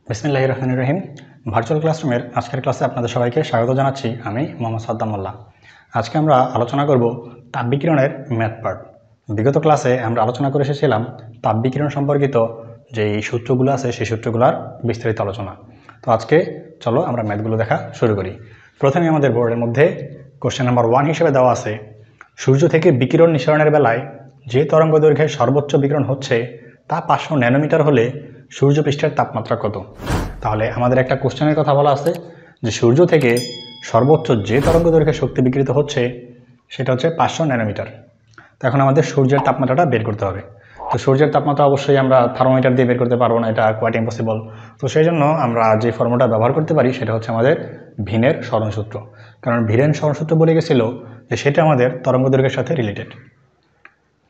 বিসমিল্লাহির রহমানির রহিম। ভার্চুয়াল ক্লাসরুমের আজকের ক্লাসে আপনাদের সবাইকে স্বাগত জানাচ্ছি। আমি মোহাম্মদ সাদ্দাম মোল্লা। আজকে আমরা আলোচনা করব তাপবিকিরণের ম্যাথ পার্ট। বিগত ক্লাসে আমরা আলোচনা করে এসেছিলাম তাপবিকিরণ সম্পর্কিত যেই সূত্রগুলো আছে সেই সূত্রগুলোর বিস্তারিত আলোচনা। তো আজকে চলো আমরা ম্যাথগুলো দেখা শুরু করি। প্রথমে আমাদের বোর্ডের মধ্যে কোশ্চেন নাম্বার 1 হিসেবে দেওয়া আছে, সূর্য থেকে বিকিরণ নিঃসরণের বেলায় যে তরঙ্গ দৈর্ঘ্যের সর্বোচ্চ বিকিরণ হচ্ছে তা 500 ন্যানোমিটার হলে সূর্য পৃষ্ঠের তাপমাত্রা কত? তাহলে আমাদের একটা কোশ্চেনের কথা বলা আছে যে সূর্য থেকে সর্বোচ্চ যে তরঙ্গ দৈর্ঘ্যের শক্তি বিকিরিত হচ্ছে সেটা হচ্ছে 500 ন্যানোমিটার। তো এখন আমাদের সূর্যের তাপমাত্রাটা বের করতে হবে। তো সূর্যের তাপমাত্রা অবশ্যই আমরা থার্মোমিটার দিয়ে বের করতে পারবো না, এটা কোয়াইট ইম্পসিবল। তো সেই জন্য আমরা যে ফর্মুলাটা ব্যবহার করতে পারি সেটা হচ্ছে আমাদের ভিনের সরণসূত্র। কারণ ভিনের সরণসূত্র বলে গেছিল যে সেটা আমাদের তরঙ্গ দৈর্ঘ্যের সাথে রিলেটেড।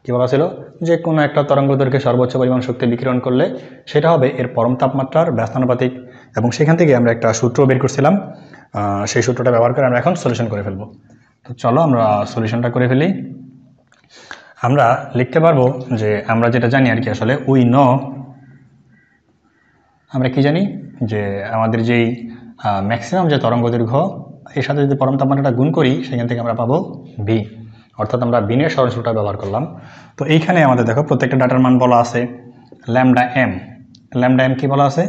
কী বলা ছিল যে কোনো একটা তরঙ্গ দৈর্ঘ্যে সর্বোচ্চ পরিমাণ শক্তি বিকিরণ করলে সেটা হবে এর পরম তাপমাত্রার ব্যস্তানুপাতিক, এবং সেখান থেকে আমরা একটা সূত্র বের করছিলাম। সেই সূত্রটা ব্যবহার করে আমরা এখন সলিউশন করে ফেলবো। তো চলো আমরা সলিউশনটা করে ফেলি। আমরা লিখতে পারবো যে আমরা যেটা জানি আর কি, আসলে উই নো, আমরা কি জানি যে আমাদের যেই ম্যাক্সিমাম যে তরঙ্গ দৈর্ঘ্য এর সাথে যদি পরম তাপমাত্রাটা গুণ করি সেখান থেকে আমরা পাবো ভি, অর্থাৎ আমরা ভিনের সরণসূত্রটা ব্যবহার করলাম। তো এইখানে আমাদের দেখো প্রত্যেকটা ডাটার মান বলা আছে ল্যামডা এম। ল্যামডা এম কি বলা আছে?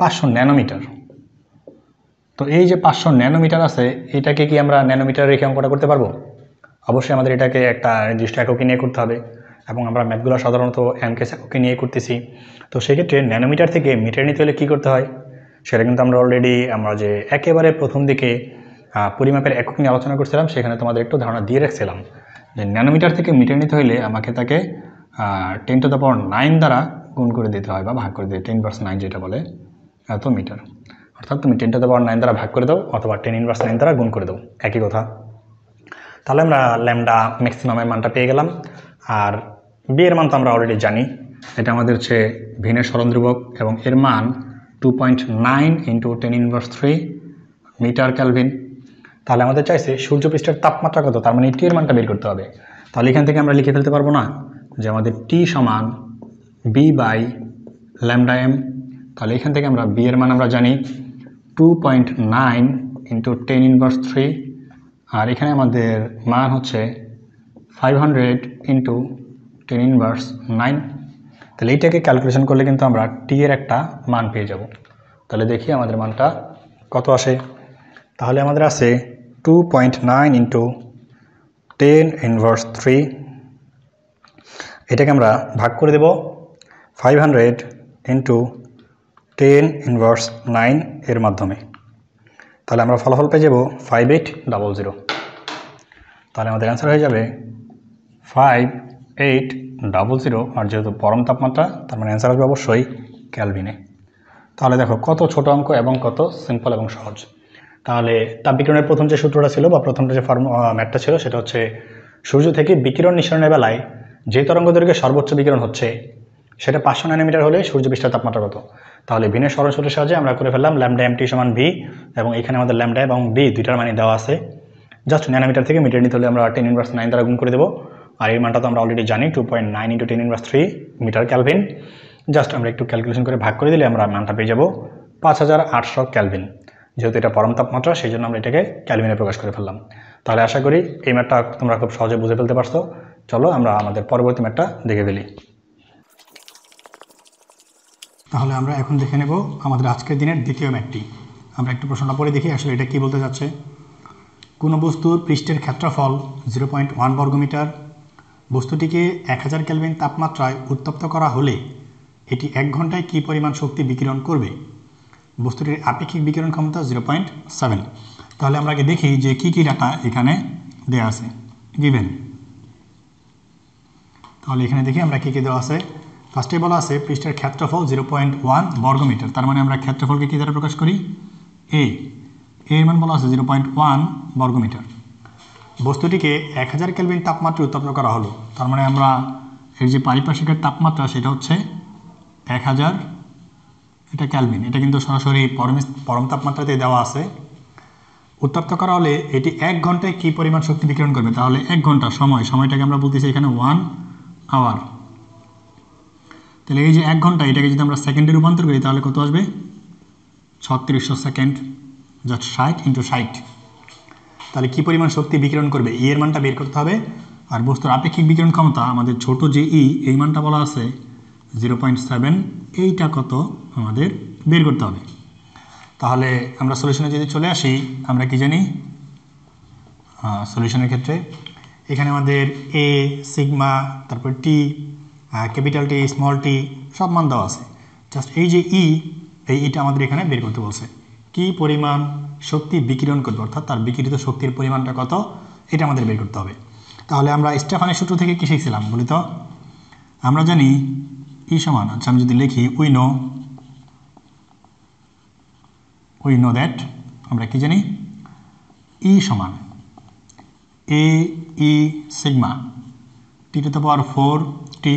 500 ন্যানোমিটার। তো এই যে 500 ন্যানোমিটার আছে, এটাকে কি আমরা ন্যানোমিটার রেখে অঙ্কটা করতে পারবো? অবশ্যই আমাদের এটাকে একটা নির্দিষ্ট এককে নিয়ে করতে হবে, এবং আমরা ম্যাথগুলো সাধারণত এমকে এককে নিয়ে করতেছি। তো সেক্ষেত্রে ন্যানোমিটার থেকে মিটার নিতে হলে কী করতে হয় সেটা কিন্তু আমরা অলরেডি আমরা যে একেবারে প্রথম দিকে পরিমাপের একক নিয়ে আলোচনা করছিলাম সেখানে তোমাদের একটু ধারণা দিয়ে রাখছিলাম যে ন্যানোমিটার থেকে মিটার নিতে হলে আমাকে তাকে 10⁹ দ্বারা গুণ করে দিতে হয় বা ভাগ করে দিতে, 10⁹ যেটা বলে এত মিটার। অর্থাৎ তুমি 10⁹ দ্বারা ভাগ করে দাও অথবা 10⁹ দ্বারা গুণ করে দাও, একই কথা। তাহলে আমরা ল্যামডা ম্যাক্সিমামের মানটা পেয়ে গেলাম। আর বি এর মান তো আমরা অলরেডি জানি, এটা আমাদের হচ্ছে ভিনের সরণ ধ্রুবক এবং এর মান 2.9 × 10⁻³ মিটার ক্যালভিন। তাহলে আমাদের চাইছে সূর্যপৃষ্ঠের তাপমাত্রা কত, তার মানে টি এর মানটা বের করতে হবে। তাহলে এখান থেকে আমরা লিখে ফেলতে পারবো না যে আমাদের টি সমান বি বাই ল্যামডা এম। তাহলে এখান থেকে আমরা বি এর মান আমরা জানি 2.9 × 10⁻³, আর এখানে আমাদের মান হচ্ছে 500 × 10⁻৯। তাহলে এইটাকে ক্যালকুলেশন করলে কিন্তু আমরা টি এর একটা মান পেয়ে যাব। তাহলে দেখি আমাদের মানটা কত আসে। তাহলে আমাদের আছে 2.9 × 10⁻³ এটাকে আমরা ভাগ করে দেব 500 × 10⁻৯ এর মাধ্যমে। তাহলে আমরা ফলাফল পেয়ে যাব 5800। তাহলে আমাদের অ্যান্সার হয়ে যাবে 5800, আর যেহেতু পরম তাপমাত্রা তার মানে অ্যান্সার আসবে অবশ্যই ক্যালভিনে। তাহলে দেখো কত ছোট অঙ্ক এবং কত সিম্পল এবং সহজ। তাহলে তাপবিকিরণের প্রথম যে সূত্রটা ছিল বা প্রথমটা যে ম্যাথটা ছিল সেটা হচ্ছে সূর্য থেকে বিকিরণ নিঃসরণের বেলায় যে তরঙ্গ দৈর্ঘ্যে সর্বোচ্চ বিকিরণ হচ্ছে সেটা 500 ন্যানোমিটার হলে সূর্য পৃষ্ঠের তাপমাত্রা কত। তাহলে ভিনের সরণসূত্রের সাহায্যে আমরা করে ফেললাম ল্যামডা এম টি সমান ভি, এবং এখানে আমাদের ল্যামডা এবং ভি দুইটার মানে দেওয়া আছে। জাস্ট ন্যানোমিটার থেকে মিটার নিতে হলে আমরা 10⁻৯ দ্বারা গুণ করে দেবো। আর এই মানটা তো আমরা অলরেডি জানি 2.9 × 10⁻³ মিটার ক্যালভিন। জাস্ট আমরা একটু ক্যালকুলেশন করে ভাগ করে দিলে আমরা মানটা পেয়ে যাব 5800 ক্যালভিন। যেহেতু এটা পরম তাপমাত্রা সেই জন্য আমরা এটাকে ক্যালভিনে প্রকাশ করে ফেললাম। তাহলে আশা করি এই ম্যাথটা তোমরা খুব সহজে বুঝে ফেলতে পারছো। চলো আমরা আমাদের পরবর্তী ম্যাথটা দেখে ফেলি। তাহলে আমরা এখন দেখে নেব আমাদের আজকের দিনের দ্বিতীয় ম্যাথটি। আমরা একটু প্রশ্নটা পড়ে দেখি আসলে এটা কী বলতে যাচ্ছে। কোনো বস্তুর পৃষ্ঠের ক্ষেত্রফল 0.1 বর্গমিটার, বস্তুটিকে 1000 কেলভিন তাপমাত্রায় উত্তপ্ত করা হলে এটি 1 ঘন্টায় কী পরিমাণ শক্তি বিকিরণ করবে? বস্তুটির আপেক্ষিক বিকিরণ ক্ষমতা 0.7। তাহলে আমরা আগে দেখি যে কী কী ডাটা এখানে দেওয়া আছে গিভেন। তাহলে এখানে দেখি আমরা কী কী দেওয়া আছে। ফার্স্টে বলা আছে পৃষ্ঠের ক্ষেত্রফল 0.1 বর্গমিটার, তার মানে আমরা ক্ষেত্রফলকে কী দ্বারা প্রকাশ করি? এর মান বলা আছে 0.1 বর্গমিটার। বস্তুটিকে 1000 কেলভিন তাপমাত্রায় উত্তপ্ত করা হলো, তার মানে আমরা এর যে পারিপার্শ্বিকের তাপমাত্রা সেটা হচ্ছে 1000, এটা ক্যালভিন, এটা কিন্তু সরাসরি পরম তাপমাত্রাতে দেওয়া আছে। উত্তপ্ত করা হলে এটি 1 ঘন্টায় কী পরিমাণ শক্তি বিকিরণ করবে? তাহলে 1 ঘন্টা সময়টাকে আমরা বলতেছি এখানে 1 আওয়ার। তাহলে এই যে 1 ঘন্টা এটাকে যদি আমরা সেকেন্ডে রূপান্তর করি তাহলে কত আসবে? 3600 সেকেন্ড, জাস্ট 60 × 60। তাহলে কী পরিমাণ শক্তি বিকিরণ করবে এর মানটা বের করতে হবে। আর বস্তুর আপেক্ষিক বিকিরণ ক্ষমতা আমাদের ছোট যে এই মানটা বলা আছে 0.7, এইটা কত আমাদের বের করতে হবে। তাহলে আমরা সলিউশনে যদি চলে আসি, আমরা কি জানি সলিউশনের ক্ষেত্রে এখানে আমাদের এ, সিগমা, তারপর টি, ক্যাপিটাল টি, স্মল টি সব মান দেওয়া আছে। জাস্ট এই যে এইটা আমাদের এখানে বের করতে বলছে, কি পরিমাণ শক্তি বিকিরণ করবে, অর্থাৎ তার বিকিরিত শক্তির পরিমাণটা কত, এটা আমাদের বের করতে হবে। তাহলে আমরা স্টেফানের সূত্র থেকে কী শিখছিলাম বলি তো? আমরা জানি ই সমান, আচ্ছা আমি যদি লিখি উই নো দ্যাট, আমরা কি জানি ই সমান এ ই সিগমা T⁴ টি।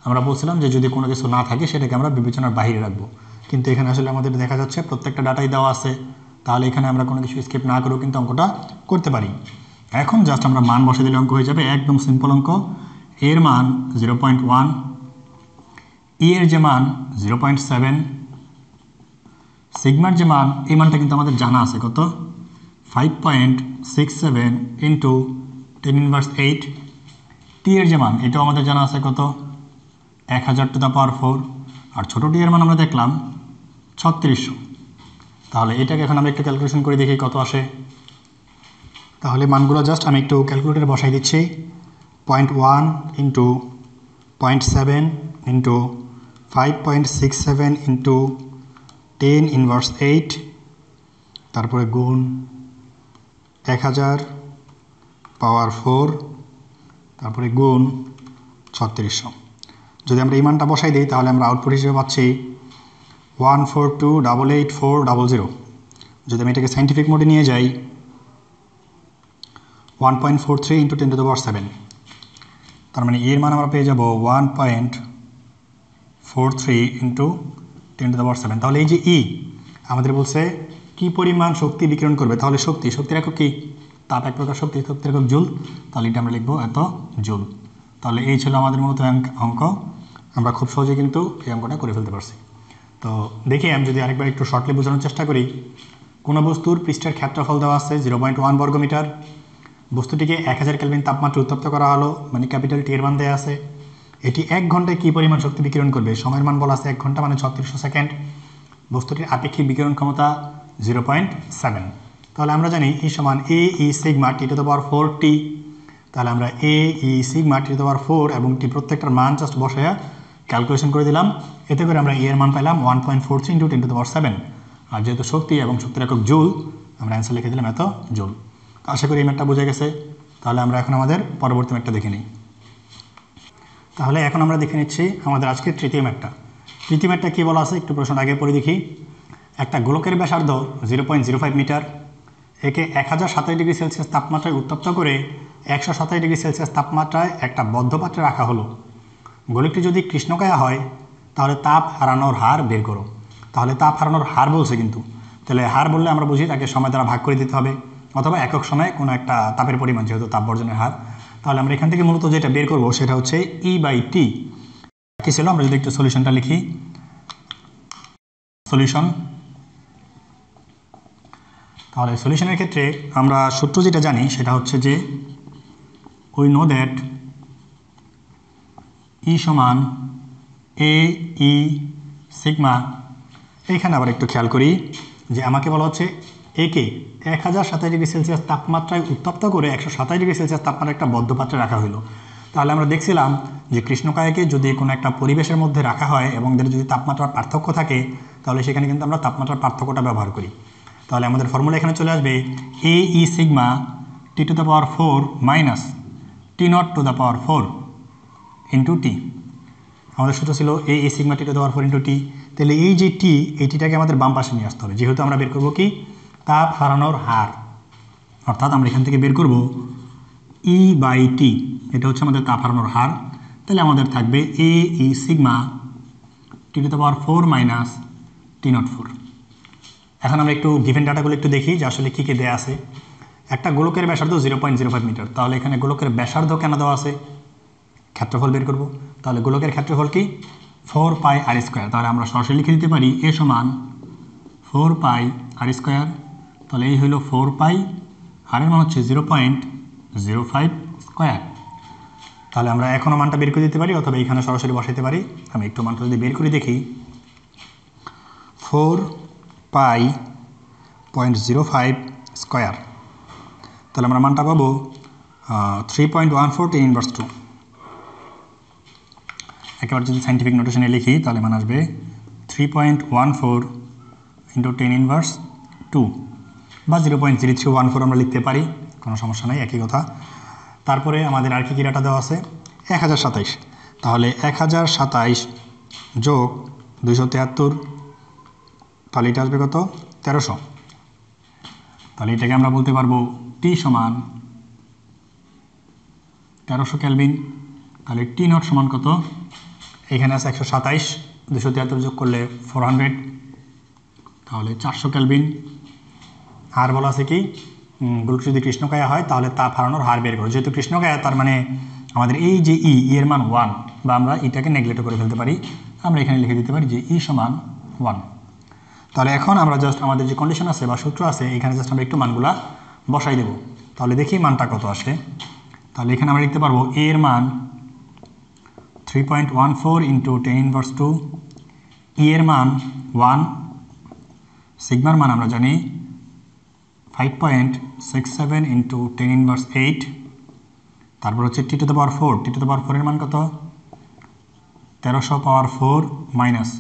আমরা বলছিলাম যে যদি কোনো কিছু না থাকে সেটাকে আমরা বিবেচনার বাইরে রাখবো, কিন্তু এখানে আসলে আমাদের দেখা যাচ্ছে প্রত্যেকটা ডাটাই দেওয়া আছে, তাহলে এখানে আমরা কোনো কিছু স্কিপ না করেও কিন্তু অঙ্কটা করতে পারি। এখন জাস্ট আমরা মান বসে দিলে অঙ্ক হয়ে যাবে, একদম সিম্পল অঙ্ক। এর মান 0.1, ই এর যে মান 0.7, সিগমার যে মান, এই মানটা কিন্তু আমাদের জানা আছে কত, 5.67 × 10⁻⁸। টি এর যে মান, এটাও আমাদের জানা আছে কত, 1000⁴। আর ছোটো টি এর মান আমরা দেখলাম 3600। তাহলে এটাকে এখন আমরা একটু ক্যালকুলেশন করে দেখি কত আসে। তাহলে মানগুলো জাস্ট আমি একটু ক্যালকুলেটরে বসাই দিচ্ছি। 0.1 × 0.7 × 5.67 × 10⁻⁸, তারপরে গুণ 1000⁴, তারপরে গুণ 3600। যদি আমরা এই মানটা বসাই দিই তাহলে আমরা আউটপুট হিসেবে পাচ্ছি 142884000। যদি আমি এটাকে সাইন্টিফিক মোডে নিয়ে যাই, 1.43 × 10⁻⁷, তার মানে এর মান আমরা পেয়ে যাব 1.43 × 10⁻⁷। তাহলে এই যে আমাদের বলছে কি পরিমাণ শক্তি বিকিরণ করবে, তাহলে শক্তির একক কি, তাপ এক প্রকার শক্তির একক জুল, তাহলে এটা আমরা লিখবো এত জুল। তাহলে এই ছিল আমাদের মূলত অঙ্ক। আমরা খুব সহজে কিন্তু এই অঙ্কটা করে ফেলতে পারছি। তো দেখি আমি যদি আরেকবার একটু শর্টলি বোঝানোর চেষ্টা করি। কোনো বস্তুর পৃষ্ঠের ক্ষেত্রফল দেওয়া আছে 0.1 বর্গমিটার, বস্তুটিকে 1000 কেলভিন তাপমাত্রা উত্তপ্ত করা হলো, মানে ক্যাপিটাল টি এর মান দেওয়া আছে। এটি 1 ঘন্টায় কী পরিমাণ শক্তি বিকিরণ করবে, সময়ের মান বলা আছে 1 ঘন্টা মানে 3600 সেকেন্ড। বস্তুটির আপেক্ষিক বিকিরণ ক্ষমতা 0.7। তাহলে আমরা জানি ই সমান এ ই সিগমা T⁴ টি। তাহলে আমরা এ ই সিগমা T⁴ এবং টি প্রত্যেকটার মান জাস্ট বসায়া ক্যালকুলেশন করে দিলাম। এতে করে আমরা এর মান পাইলাম 1.43 × 10⁻⁷। আর যেহেতু শক্তি এবং শক্তির একক জুল, আমরা অ্যান্সার লিখে দিলাম এত জুল। আশা করি এই ম্যাথটা বোঝা গেছে। তাহলে আমরা এখন আমাদের পরবর্তী ম্যাথটা দেখে নিই। তাহলে এখন আমরা দেখে নিচ্ছি আমাদের আজকের তৃতীয় ম্যাথটা। তৃতীয় ম্যাথটা কী বলা আছে একটু প্রশ্নটা আগে পড়ে দেখি। একটা গোলকের ব্যাসার্ধ 0.05 মিটার, একে 1027°C তাপমাত্রায় উত্তপ্ত করে 127°C তাপমাত্রায় একটা বদ্ধ পাত্রে রাখা হলো। গোলকটি যদি কৃষ্ণকায়া হয় তাহলে তাপ হারানোর হার বের করো। তাহলে তাপ হারানোর হার বলছে কিন্তু, তাহলে হার বললে আমরা বুঝি তাকে সময় দ্বারা ভাগ করে দিতে হবে, অথবা একক সময়ে কোনো একটা তাপের পরিমাণ, যেহেতু তাপ বর্জনের হার। তাহলে আমরা এখান থেকে মূলত যেটা বের করব সেটা হচ্ছে E/T। কী ছিল, আমরা যদি একটু সলিউশনটা লিখি। সলিউশন, তাহলে সলিউশনের ক্ষেত্রে আমরা সূত্র যেটা জানি সেটা হচ্ছে যে উই নো দ্যাট ই সমান এ ই সিগমা। এইখানে আবার একটু খেয়াল করি যে আমাকে বলা হচ্ছে একে 1027°C তাপমাত্রায় উত্তপ্ত করে 127°C তাপমাত্রায় একটা বদ্ধ পাত্রে রাখা হলো। তাহলে আমরা দেখছিলাম যে কৃষ্ণকায়কে যদি কোনো একটা পরিবেশের মধ্যে রাখা হয় এবং এদের যদি তাপমাত্রার পার্থক্য থাকে তাহলে সেখানে কিন্তু আমরা তাপমাত্রার পার্থক্যটা ব্যবহার করি। তাহলে আমাদের ফর্মুলা এখানে চলে আসবে A E sigma T⁴ minus T⁴ into T. আমাদের সূত্র ছিল এ E sigma T⁴ into T. তাহলে এই যে টি, এই টিটাকে আমাদের বাম পাশে নিয়ে আসতে হবে, যেহেতু আমরা বের করবো কি তাপ হারানোর হার, অর্থাৎ আমরা এখান থেকে বের করব E/T, এটা হচ্ছে আমাদের তাপ হারানোর হার। তাহলে আমাদের থাকবে এ E sigma T⁴ minus T⁴। এখন আমরা একটু গিভেন ডাটাগুলো একটু দেখি যে আসলে কী কী দেওয়া আছে। একটা গোলকের ব্যাসার্ধ 0.05 মিটার, তাহলে এখানে গোলকের ব্যাসার্ধ কেন দেওয়া আছে, ক্ষেত্রফল বের করব। তাহলে গোলকের ক্ষেত্রফল কি 4πr²। তাহলে আমরা সরাসরি লিখে দিতে পারি এ সমান 4 পাই আর স্কোয়ার, তাহলে এই হলো 4 পাই আর এর মান হচ্ছে 0.05 স্কোয়ার। তাহলে আমরা এখনও মানটা বের করে দিতে পারি অথবা এখানে সরাসরি বসাইতে পারি। আমি একটু মানটা যদি বের করে দেখি, 4 পাই 0.05 স্কোয়ার, তাহলে আমরা মানটা পাবো 3.14 tan ইনভার্স 2। একেবারে যদি সাইন্টিফিক নোটেশনে লিখি তাহলে মান আসবে 3.14 ইন্টু 10 ইনভার্স 2 বা 0.0314 আমরা লিখতে পারি, কোনো সমস্যা নেই, একই কথা। তারপরে আমাদের আর কি ডাটা দেওয়া আছে, 1027, তাহলে 1027 যোগ 273, তাহলে এটা আসবে কত, 1300। তাহলে এটাকে আমরা বলতে পারবো টি সমান 1300 কেলভিন। তাহলে টি নট সমান কত, এখানে আছে 127, 273 যোগ করলে 400, তাহলে 400 কেলভিন। আর বলা আছে কি, গোলক যদি কৃষ্ণকায়া হয় তাহলে তাপ হারানোর হার বের করো। যেহেতু কৃষ্ণকায়া তার মানে আমাদের এই যে এর মান 1, বা আমরা এটাকে নেগলেক্ট করে ফেলতে পারি, আমরা এখানে লিখে দিতে পারি যে সমান 1। তাহলে এখন আমরা জাস্ট আমাদের যে কন্ডিশন আছে বা সূত্র আছে এখানে জাস্ট আমরা একটু মানগুলা বসাই দেব। তাহলে দেখি মানটা কত আসে। তাহলে এখানে আমরা লিখতে পারবো এর মান 3.14 ইন্টু 10 ইনভার্স 2, এর মান 1, সিগমার মান আমরা জানি 5.67 ইন্টু 10 ইনভার্স 8, তারপর হচ্ছে T to the power 4, T to the power 4 এর মান কত, 1300 পাওয়ার 4 মাইনাস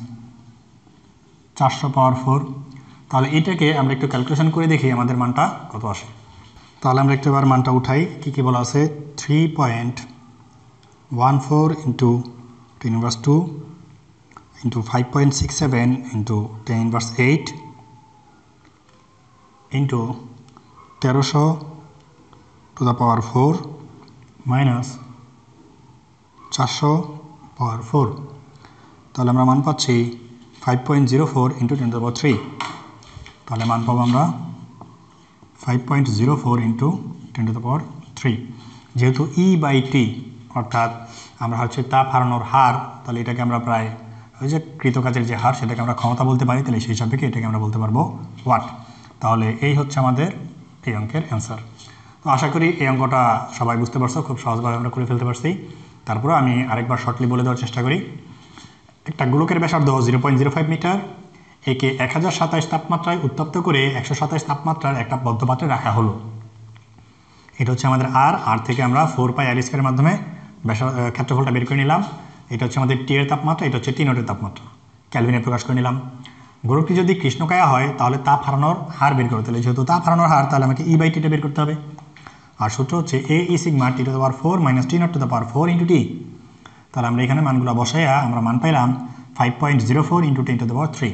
400 পাওয়ার 4। তাহলে এটাকে আমরা একটু ক্যালকুলেশন করে দেখি আমাদের মানটা কত আসে। তাহলে আমরা একটু এবার মানটা উঠাই, কী বলা আছে, 3.14 into 10 inverse 2 into 5.67 into 10 inverse 8 into 1300 two the power 4 minus 400 পাওয়ার 4। তাহলে আমরা মান পাচ্ছি 5.04 ইন্টু 10 টু দ্য পাওয়ার 3। তাহলে মান পাবো আমরা 5.04 ইন্টু 10 টু দ্য পাওয়ার 3। যেহেতু E/T অর্থাৎ আমরা হচ্ছে তাপ হারানোর হার, তাহলে এটাকে আমরা প্রায় ওই যে কৃতকাজের যে হার সেটাকে আমরা ক্ষমতা বলতে পারি, তাহলে সেই হিসাবে এটাকে আমরা বলতে পারবো ওয়াট। তাহলে এই হচ্ছে আমাদের এই অঙ্কের অ্যান্সার। তো আশা করি এই অঙ্কটা সবাই বুঝতে পারছো, খুব সহজভাবে আমরা করে ফেলতে পারছি। তারপরে আমি আরেকবার শর্টলি বলে দেওয়ার চেষ্টা করি। একটা গোলকের ব্যাসার্ধ 0.05 মিটার, একে 1027 তাপমাত্রায় উত্তপ্ত করে 127 তাপমাত্রার একটা বদ্ধ পাত্রে রাখা হলো। এটা হচ্ছে আমাদের আর থেকে আমরা 4 পাই আর স্কয়ারের মাধ্যমে ক্ষেত্রফলটা বের করে নিলাম। এটা হচ্ছে আমাদের টি এর তাপমাত্রা, এটা হচ্ছে টি নটের তাপমাত্রা, ক্যালভিনে প্রকাশ করে নিলাম। গোলকটি যদি কৃষ্ণকায়া হয় তাহলে তাপ হারানোর হার বের করতে হবে। যেহেতু তাপ হারানোর হার, তাহলে আমাকে E/Tটা বের করতে হবে। আর সূত্র হচ্ছে AE sigma T to the power 4 minus T naught to the power 4 into T. তাহলে আমরা এখানে মানগুলো বসাইয়া আমরা মান পাইলাম 5.04 ইন্টু 10 টু দ্য পাওয়ার 3।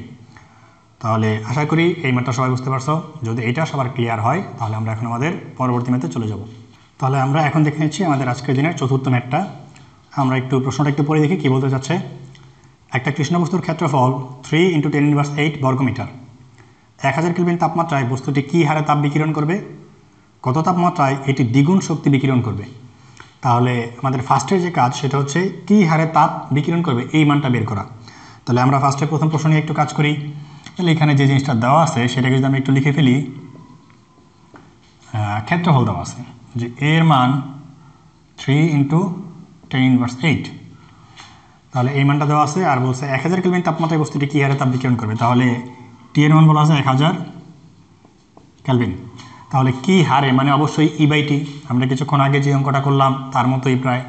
তাহলে আশা করি এই মানটা সবাই বুঝতে পারছো। যদি এটা সবার ক্লিয়ার হয় তাহলে আমরা এখন আমাদের পরবর্তী ম্যাথে চলে যাব। তাহলে আমরা এখন দেখে নিচ্ছি আমাদের আজকের দিনের চতুর্থ ম্যাথটা। আমরা একটু প্রশ্নটা একটু পড়ে দেখি কী বলতে চাচ্ছে। একটা কৃষ্ণবস্তুর ক্ষেত্রফল 3 ইন্টু 10 ইনভার্স 8 বর্গমিটার। 1000 কেলভিন তাপমাত্রায় বস্তুটি কী হারে তাপ বিকিরণ করবে, কত তাপমাত্রায় এটি দ্বিগুণ শক্তি বিকিরণ করবে। তাহলে আমাদের ফার্স্টের যে কাজ সেটা হচ্ছে কী হারে তাপ বিকিরণ করবে এই মানটা বের করা। তাহলে আমরা ফার্স্টে প্রথম প্রশ্ন নিয়ে একটু কাজ করি। তাহলে এখানে যে জিনিসটা দেওয়া আছে সেটাকে যদি আমি একটু লিখে ফেলি, ক্ষেত্রফল দেওয়া আছে যে এর মান 3 ইন্টু 10 ইনভার্স 8। তাহলে এই মানটা দেওয়া আছে আর বলছে 1000 কেলভিন তাপমাত্রায় বস্তুটি কী হারে তাপ বিকিরণ করবে। তাহলে টি এর মান বলা আছে 1000 কেলভিন। তাহলে কী হারে মানে অবশ্যই E/T। আমরা কিছুক্ষণ আগে যে অঙ্কটা করলাম তার মতোই প্রায়।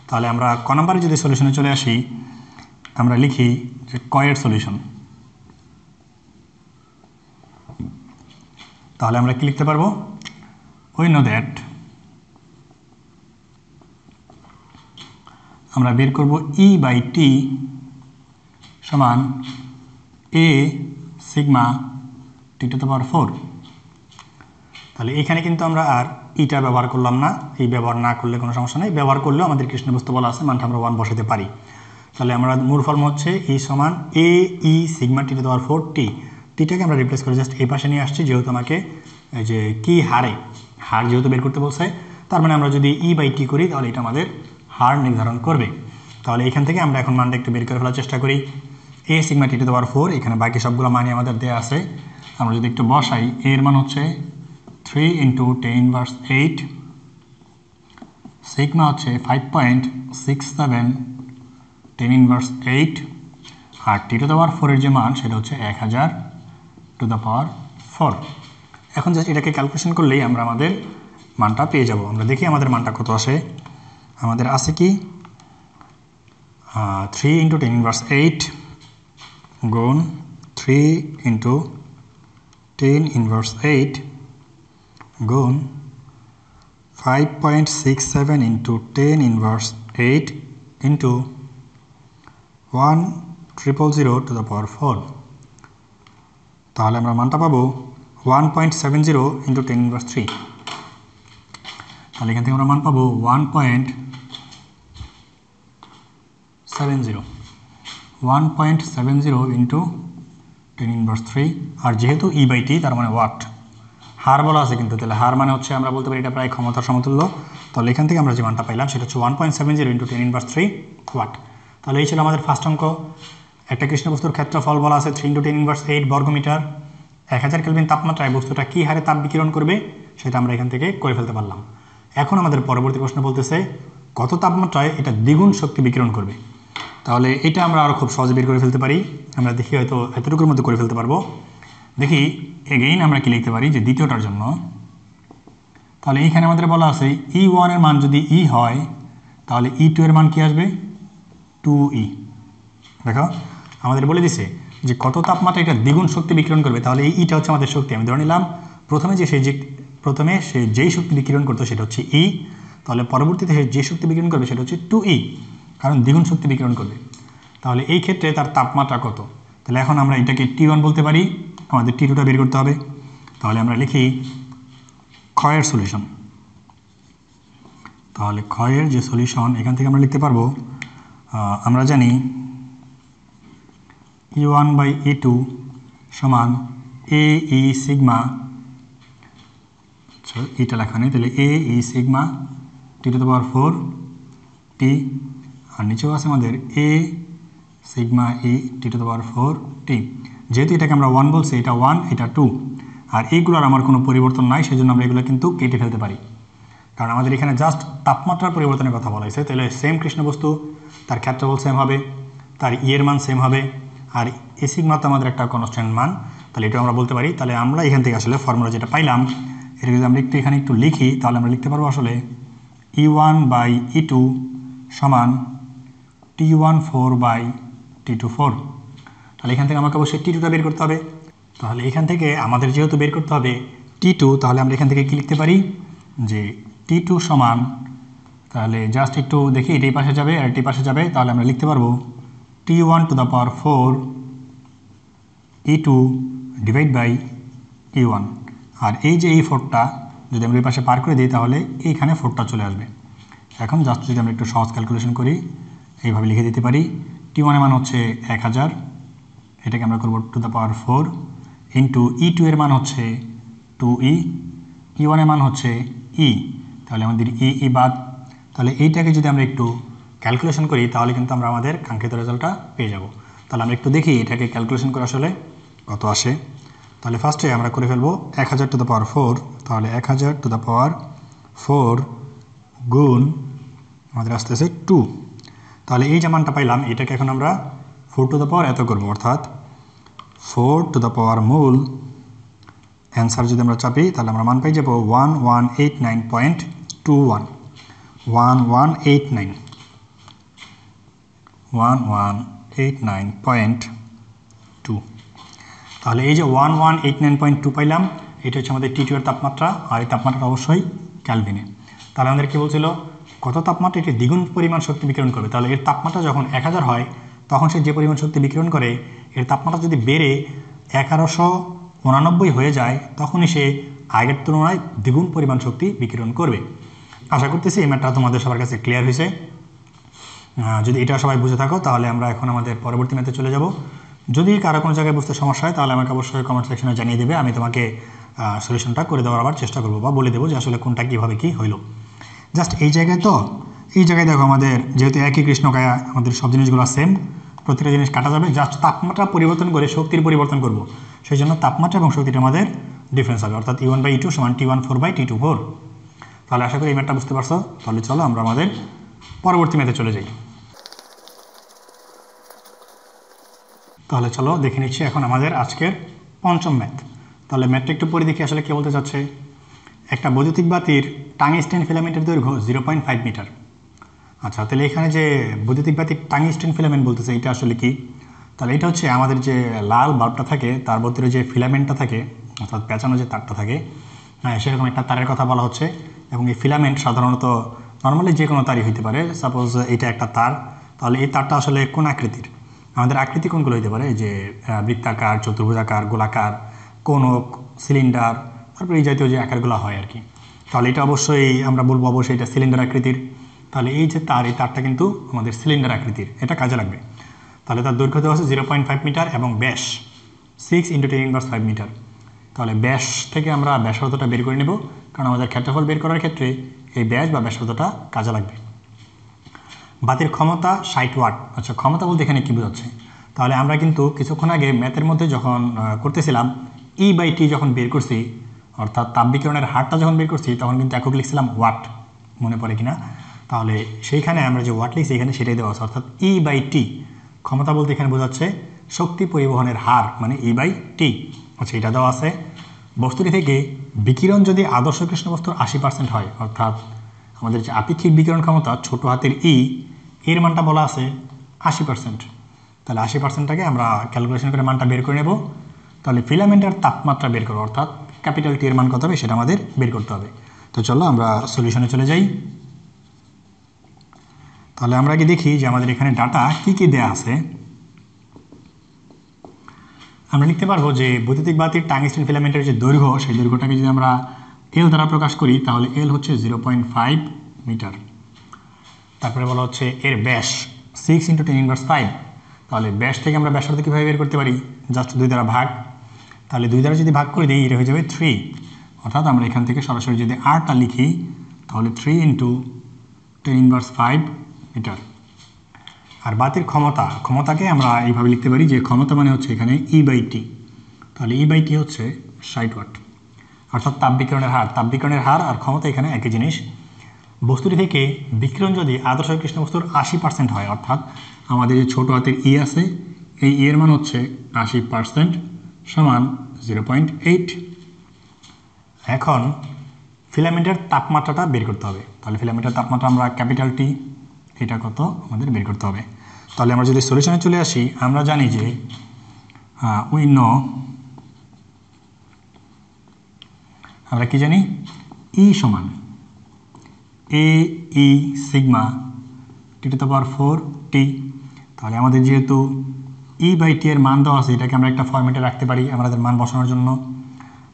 তাহলে আমরা ক নম্বরে যদি সলিউশনে চলে আসি, আমরা লিখি যে কয়ের সলিউশন। তাহলে আমরা কি লিখতে পারবো, উই নো দ্যাট আমরা বের করব E/T সমান A sigma T to the power 4। তাহলে এখানে কিন্তু আমরা আর ইটা ব্যবহার করলাম না, এই ব্যবহার না করলে কোনো সমস্যা নেই, ব্যবহার করলেও আমাদের কৃষ্ণবস্তু বলা আছে, মানটা আমরা 1 বসাতে পারি। তাহলে আমরা মূল ফর্ম হচ্ছে E সমান AE sigma T to the power 4 টি। টিটাকে আমরা রিপ্লেস করে জাস্ট এই পাশে নিয়ে আসছি, যেহেতু আমাকে এই যে কী হারে হার যেহেতু বের করতে বলছে, তার মানে আমরা যদি E/T করি তাহলে এটা আমাদের হার নির্ধারণ করবে। তাহলে এখান থেকে আমরা এখন মানটা একটু বের করে ফেলার চেষ্টা করি। A sigma T to the power 4, এখানে বাকি সবগুলো মানই আমাদের দেওয়া আছে। আমরা যদি একটু বসাই, এর মান হচ্ছে 3 × 10⁻8, সিগমা হচ্ছে 5.67 10⁻8, আর T⁴ এর যে মান সেটা হচ্ছে 1000⁴। এখন জাস্ট এটাকে ক্যালকুলেশন করলেই আমরা আমাদের মানটা পেয়ে যাব। আমরা দেখি আমাদের মানটা কত আসে। আমাদের আছে কি 3 × 10⁻8 গুণ 3 × 10⁻8 গুণ 5.67 × 10⁻8 ইন্টু 1,000,000⁴। তাহলে আমরা মানটা পাবো 1.70 × 10⁻3। তাহলে এখান থেকে আমরা মান পাবো 1.70 × 10⁻3। আর যেহেতু E/T তার মানে ওয়াট, হার বলা আছে কিন্তু, তাহলে হার মানে হচ্ছে আমরা বলতে পারি এটা প্রায় ক্ষমতার সমতুল্য। তাহলে এখান থেকে আমরা যে মানটা পাইলাম সেটা হচ্ছে 1.70 × 10⁻3 ওয়াট। তাহলে এই ছিল আমাদের ফার্স্ট অঙ্ক। একটা কৃষ্ণ বস্তুর ক্ষেত্রফল বলা আছে 3 × 10⁻8 বর্গমিটার। 1000 কেলভিন তাপমাত্রায় বস্তুটা কী হারে তাপ বিকিরণ করবে সেটা আমরা এখান থেকে করে ফেলতে পারলাম। এখন আমাদের পরবর্তী প্রশ্ন বলতেছে কত তাপমাত্রায় এটা দ্বিগুণ শক্তি বিকিরণ করবে। তাহলে এটা আমরা আরও খুব সহজে বের করে ফেলতে পারি। আমরা দেখি হয়তো এতটুকুর মধ্যে করে ফেলতে পারবো। দেখি এগেইন আমরা কি লিখতে পারি যে দ্বিতীয়টার জন্য, তাহলে এইখানে আমাদের বলা আছে E1 এর মান যদি E হয় তাহলে E2 এর মান কি আসবে 2E। দেখো আমাদের বলে দিছে যে কত তাপমাত্রা এটা দ্বিগুণ শক্তি বিকিরণ করবে। তাহলে এই ইটা হচ্ছে আমাদের শক্তি। আমি ধরে নিলাম প্রথমে সে যেই শক্তি বিকিরণ করতো সেটা হচ্ছে E, তাহলে পরবর্তীতে সে যে শক্তি বিকিরণ করবে সেটা হচ্ছে 2E, কারণ দ্বিগুণ শক্তি বিকিরণ করবে। তাহলে এই ক্ষেত্রে তার তাপমাত্রা কত? তাহলে এখন আমরা এটাকে T1 বলতে পারি, আমাদের T2টা বের করতে হবে। তাহলে আমরা লিখি ক্ষয়ের সলিউশন। তাহলে ক্ষয়ের যে সলিউশন এখান থেকে আমরা লিখতে পারবো, আমরা জানি E1/E2 সমান AE সিগমা, আচ্ছা এটা লেখা নেই, তাহলে AE সিগমা T⁴ T, আর নিচেও আছে আমাদের A sigma E T⁴ T। যেহেতু এটাকে আমরা 1 বলছি, এটা 1 এটা 2, আর এইগুলোর আমার কোনো পরিবর্তন নাই, সেজন্য আমরা এগুলো কিন্তু কেটে ফেলতে পারি, কারণ আমাদের এখানে জাস্ট তাপমাত্রার পরিবর্তনের কথা বলা হয়েছে। তাহলে সেম কৃষ্ণবস্তু, তার ক্ষেত্রফল সেম হবে, তার এর মান সেম হবে, আর এ সিগমা তো আমাদের একটা কনস্ট্যান্ট মান, তাহলে এটা আমরা বলতে পারি। তাহলে আমরা এখান থেকে আসলে ফর্মুলা যেটা পাইলাম এটা যদি আমরা এখানে একটু লিখি তাহলে আমরা লিখতে পারবো আসলে E1/E2 সমান T⁴/T⁴। তাহলে এখান থেকে আমাকে অবশ্যই T2টা বের করতে হবে। তাহলে এখান থেকে আমাদের যেহেতু বের করতে হবে T2, তাহলে আমরা এখান থেকে কি লিখতে পারি যে T2 সমান, তাহলে জাস্ট একটু দেখি এটাই পাশে যাবে আর এটাই পাশে যাবে, তাহলে আমরা লিখতে পারবো T1⁴ E2 / E1। আর এই যে এই 4টা যদি আমরা এই পাশে পার করে দিই তাহলে এইখানে 4টা চলে আসবে। এখন জাস্ট যদি আমরা একটু সহজ ক্যালকুলেশন করি এইভাবে লিখে দিতে পারি, T1 এর মান হচ্ছে 1000, এটাকে আমরা করবো 2⁴ ইন্টু E2 এর মান হচ্ছে 2E, E1 এর মান হচ্ছে E, তাহলে আমাদের E বাদ। তাহলে এইটাকে যদি আমরা একটু ক্যালকুলেশন করি তাহলে কিন্তু আমরা আমাদের কাঙ্ক্ষিত রেজাল্টটা পেয়ে যাব। তাহলে আমরা একটু দেখি এটাকে ক্যালকুলেশন করে আসলে কত আসে। তাহলে ফার্স্টে আমরা করে ফেলবো 1000⁴, তাহলে 1000⁴ গুণ আমাদের আসতে আছে 2। তাহলে এই যে মানটা পাইলাম এটাকে এখন আমরা 4 এত করবো, অর্থাৎ 4 মূল অ্যান্সার যদি আমরা চাপি তাহলে আমরা মান পাই যাবো 1189.21, 1189.2। তাহলে এই যে 1189.2 পাইলাম, এটা হচ্ছে আমাদের T2 এর তাপমাত্রা, আর এই তাপমাত্রাটা অবশ্যই ক্যালভিনে। তাহলে আমাদের কী বলছিল কত তাপমাত্রা এটি দ্বিগুণ পরিমাণ শক্তি বিকিরণ করবে। তাহলে এর তাপমাত্রা যখন 1000 হয় তখন সে যে পরিমাণ শক্তি বিকিরণ করে এর তাপমাত্রা যদি বেড়ে 1189 হয়ে যায় তখনই সে আগের তুলনায় দ্বিগুণ পরিমাণ শক্তি বিকিরণ করবে। আশা করতেছি এই ম্যাটটা তোমাদের সবার কাছে ক্লিয়ার হয়েছে। যদি এটা সবাই বুঝে থাকো তাহলে আমরা এখন আমাদের পরবর্তী ম্যাথে চলে যাব। যদি কারো কোনো জায়গায় বুঝতে সমস্যা হয় তাহলে আমাকে অবশ্যই কমেন্ট সেকশনে জানিয়ে দেবে, আমি তোমাকে সলিউশনটা করে দেওয়ার আবার চেষ্টা করবো বা বলে দেবো যে আসলে কোনটা কীভাবে কী হইলো। জাস্ট এই জায়গায় দেখো আমাদের যেহেতু একই কৃষ্ণকায়া আমাদের সব জিনিসগুলো সেম, প্রতিটা জিনিস কাটা যাবে, জাস্ট তাপমাত্রা পরিবর্তন করে শক্তির পরিবর্তন করব। সেই জন্য তাপমাত্রা এবং শক্তিটা আমাদের ডিফারেন্স হবে, অর্থাৎ E1/E2 সমান T14/T24। তাহলে আশা করি এই ম্যাথটা বুঝতে পারছো। তাহলে চলো আমরা আমাদের পরবর্তী ম্যাথে চলে যাই। তাহলে চলো দেখে নিচ্ছি এখন আমাদের আজকের পঞ্চম ম্যাথ। তাহলে ম্যাথটা একটু পরে দেখি আসলে কী বলতে চাচ্ছে। একটা বৈদ্যুতিক বাতির টাংস্টেন ফিলামেন্টের দৈর্ঘ্য 0.5 মিটার। আচ্ছা, তাহলে এখানে যে বৈদ্যুতিক বাতির টাংস্টেন ফিলামেন্ট বলতেছে এটা আসলে কি? তাহলে এটা হচ্ছে আমাদের যে লাল বাল্বটা থাকে তার ভিতরে যে ফিলামেন্টটা থাকে, অর্থাৎ পেঁচানো যে তারটা থাকে, হ্যাঁ সেরকম একটা তারের কথা বলা হচ্ছে। এবং এই ফিলামেন্ট সাধারণত নর্মালি যে কোনো তারই হইতে পারে। সাপোজ এটা একটা তার, তাহলে এই তারটা আসলে কোন আকৃতির? আমাদের আকৃতি কোনগুলো হইতে পারে? যে বৃত্তাকার, চতুর্ভুজাকার, গোলাকার, কোনক, সিলিন্ডার, তারপরে এই জাতীয় যে আকারগুলো হয় আর কি। তাহলে এটা অবশ্যই আমরা বলবো অবশ্যই এটা সিলিন্ডার আকৃতির। তাহলে এই যে তার, এই তারটা কিন্তু আমাদের সিলিন্ডার আকৃতির, এটা কাজে লাগবে। তাহলে তার দৈর্ঘ্য দেওয়া আছে 0.5 মিটার এবং ব্যাস 6 × 10⁻⁵ মিটার। তাহলে ব্যাস থেকে আমরা ব্যাসার্ধটা বের করে নেব, কারণ আমাদের ক্ষেত্রফল বের করার ক্ষেত্রে এই ব্যাস বা ব্যাসার্ধটা কাজে লাগবে। বাতির ক্ষমতা 60 ওয়াট। আচ্ছা, ক্ষমতা বলতে এখানে কী বোঝাচ্ছে? তাহলে আমরা কিন্তু কিছুক্ষণ আগে ম্যাথের মধ্যে যখন করতেছিলাম E/T যখন বের করছি, অর্থাৎ তাপবিকিরণের হারটা যখন বের করছি তখন কিন্তু একক লিখছিলাম ওয়াট, মনে পড়ে কিনা? তাহলে সেইখানে আমরা যে ওয়াট লিখছি এখানে সেটাই দেওয়া আছে, অর্থাৎ E/T। ক্ষমতা বলতে এখানে বোঝাচ্ছে শক্তি পরিবহনের হার, মানে E/T। আচ্ছা, এটা দেওয়া আছে। বস্তুটি থেকে বিকিরণ যদি আদর্শ কৃষ্ণ বস্তুর 80% হয়, অর্থাৎ আমাদের যে আপেক্ষিক বিকিরণ ক্ষমতা ছোট হাতের E, এর মানটা বলা আছে 80%। তাহলে 80%টাকে আমরা ক্যালকুলেশন করে মানটা বের করে নেব। তাহলে ফিলামেন্টের তাপমাত্রা বের করবো, অর্থাৎ ক্যাপিটাল T এর মান কত হবে সেটা আমাদের বের করতে হবে। তো চলো আমরা সলিউশনে চলে যাই। তাহলে আমরা আগে দেখি যে আমাদের এখানে ডাটা কি কি দেয়া আছে। আমরা লিখতে পারবো যে বৈদ্যুতিক বাতির টাংস্টেন ফিলামেন্টের যে দৈর্ঘ্য, সেই দৈর্ঘ্যটাকে যদি আমরা L দ্বারা প্রকাশ করি তাহলে L হচ্ছে 0.5 মিটার। তারপরে বলা হচ্ছে এর ব্যাস 6 × 10⁻⁵। তাহলে ব্যাস থেকে আমরা ব্যাসার্ধ কীভাবে বের করতে পারি? জাস্ট 2 দ্বারা ভাগ। তাহলে 2 দ্বারা যদি ভাগ করে দিই এটা হয়ে যাবে 3, অর্থাৎ আমরা এখান থেকে সরাসরি যদি আরটা লিখি তাহলে 3 × 10⁻⁵ মিটার। আর বাতির ক্ষমতাকে আমরা এইভাবে লিখতে পারি যে ক্ষমতা মানে হচ্ছে এখানে E/T। তাহলে E/T হচ্ছে 60 ওয়াট, অর্থাৎ তাপবিকিরণের হার আর ক্ষমতা এখানে একই জিনিস। বস্তুটি থেকে বিকিরণ যদি আদর্শ কৃষ্ণ বস্তুর 80% হয়, অর্থাৎ আমাদের যে ছোটো হাতের E আছে এই E এর মান হচ্ছে 80% সমান 0.8। এখন ফিলামেন্টের তাপমাত্রাটা বের করতে হবে। তাহলে ফিলামেন্টের তাপমাত্রা আমরা ক্যাপিটাল T, এটা কত আমাদের বের করতে হবে। তাহলে আমরা যদি সলিউশনে চলে আসি, আমরা জানি যে আমরা কি জানি? E সমান AE সিগমা T⁴T। তাহলে আমাদের যেহেতু E/T এর মান দেওয়া আছে, এটাকে আমরা একটা ফরম্যাটে রাখতে পারি আমাদের মান বসানোর জন্য,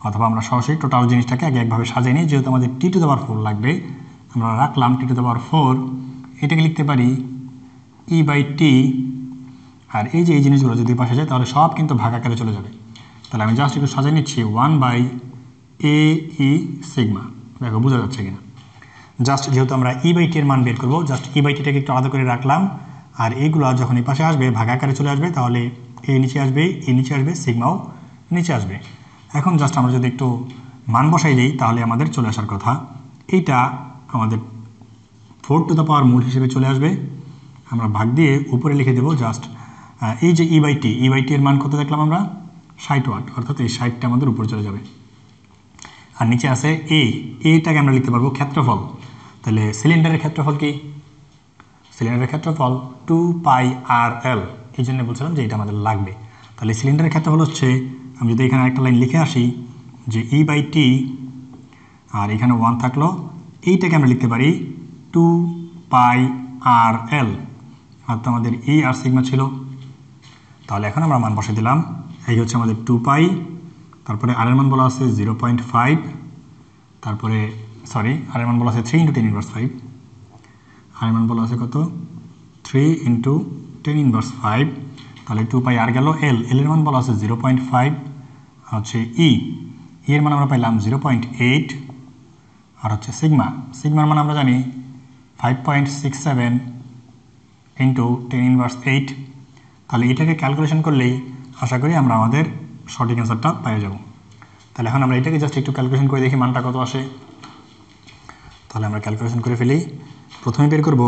অথবা আমরা সরাসরি টোটাল জিনিসটাকে আগে একভাবে সাজিয়ে নিই। যেহেতু আমাদের T⁴ লাগবে, আমরা রাখলাম T⁴। এটাকে লিখতে পারি E/T। আর এই যে এই জিনিসগুলো যদি পাশে যায় তাহলে সব কিন্তু ভাগ আকারে চলে যাবে। তাহলে আমি জাস্ট একটু সাজিয়ে নিচ্ছি 1/AE সিগমা। দেখো বোঝা যাচ্ছে কিনা? জাস্ট যেহেতু আমরা E/T এর মান বের করবো, জাস্ট E/Tটাকে একটু আলাদা করে রাখলাম। আর এইগুলো যখন এই পাশে আসবে ভাগ আকারে চলে আসবে, তাহলে এ নিচে আসবে, এ নিচে আসবে, সিগমাও নিচে আসবে। এখন জাস্ট আমরা যদি একটু মান বসাই দিই তাহলে আমাদের চলে আসার কথা, এইটা আমাদের 4 মূল হিসেবে চলে আসবে। আমরা ভাগ দিয়ে উপরে লিখে দেবো জাস্ট এই যে E/T এর মান কত দেখলাম আমরা? 60 ওয়াট, অর্থাৎ এই 60টা আমাদের উপরে চলে যাবে। আর নিচে আছে এটাকে আমরা লিখতে পারবো ক্ষেত্রফল। তাহলে সিলিন্ডারের ক্ষেত্রফল কি? সিলিন্ডারের ক্ষেত্রফল 2πRL। এই জন্য বলছিলাম যে এটা আমাদের লাগবে। তাহলে সিলিন্ডারের ক্ষেত্রফল হচ্ছে, আমি যদি এখানে একটা লাইন লিখে আসি যে E/T, আর এখানে 1 থাকলো, এইটাকে আমরা লিখতে পারি 2πRL। আর তো আমাদের E আর সিগমা ছিল। তাহলে এখন আমরা মান বসে দিলাম। এই হচ্ছে আমাদের 2π, তারপরে আর এর মান বলা আছে 0.5, তারপরে আর এর মান বলা আছে 3 × 10⁻⁵। আর এর মান বলা আছে কত? 3 × 10⁻⁵। তাহলে 2π আর গেল। এল এর মান বলা আছে 0.5, হচ্ছে এর মান আমরা পাইলাম 0.8। আর হচ্ছে সিগমার মান আমরা জানি 5.67 × 10⁻⁸। তাহলে এটাকে ক্যালকুলেশন করলেই আশা করি আমরা আমাদের সঠিক অ্যান্সারটা পেয়ে যাব। তাহলে এখন আমরা এটাকে জাস্ট একটু ক্যালকুলেশন করে দেখি মানটা কত আসে। তাহলে আমরা ক্যালকুলেশন করে ফেলি। প্রথমে বের করব,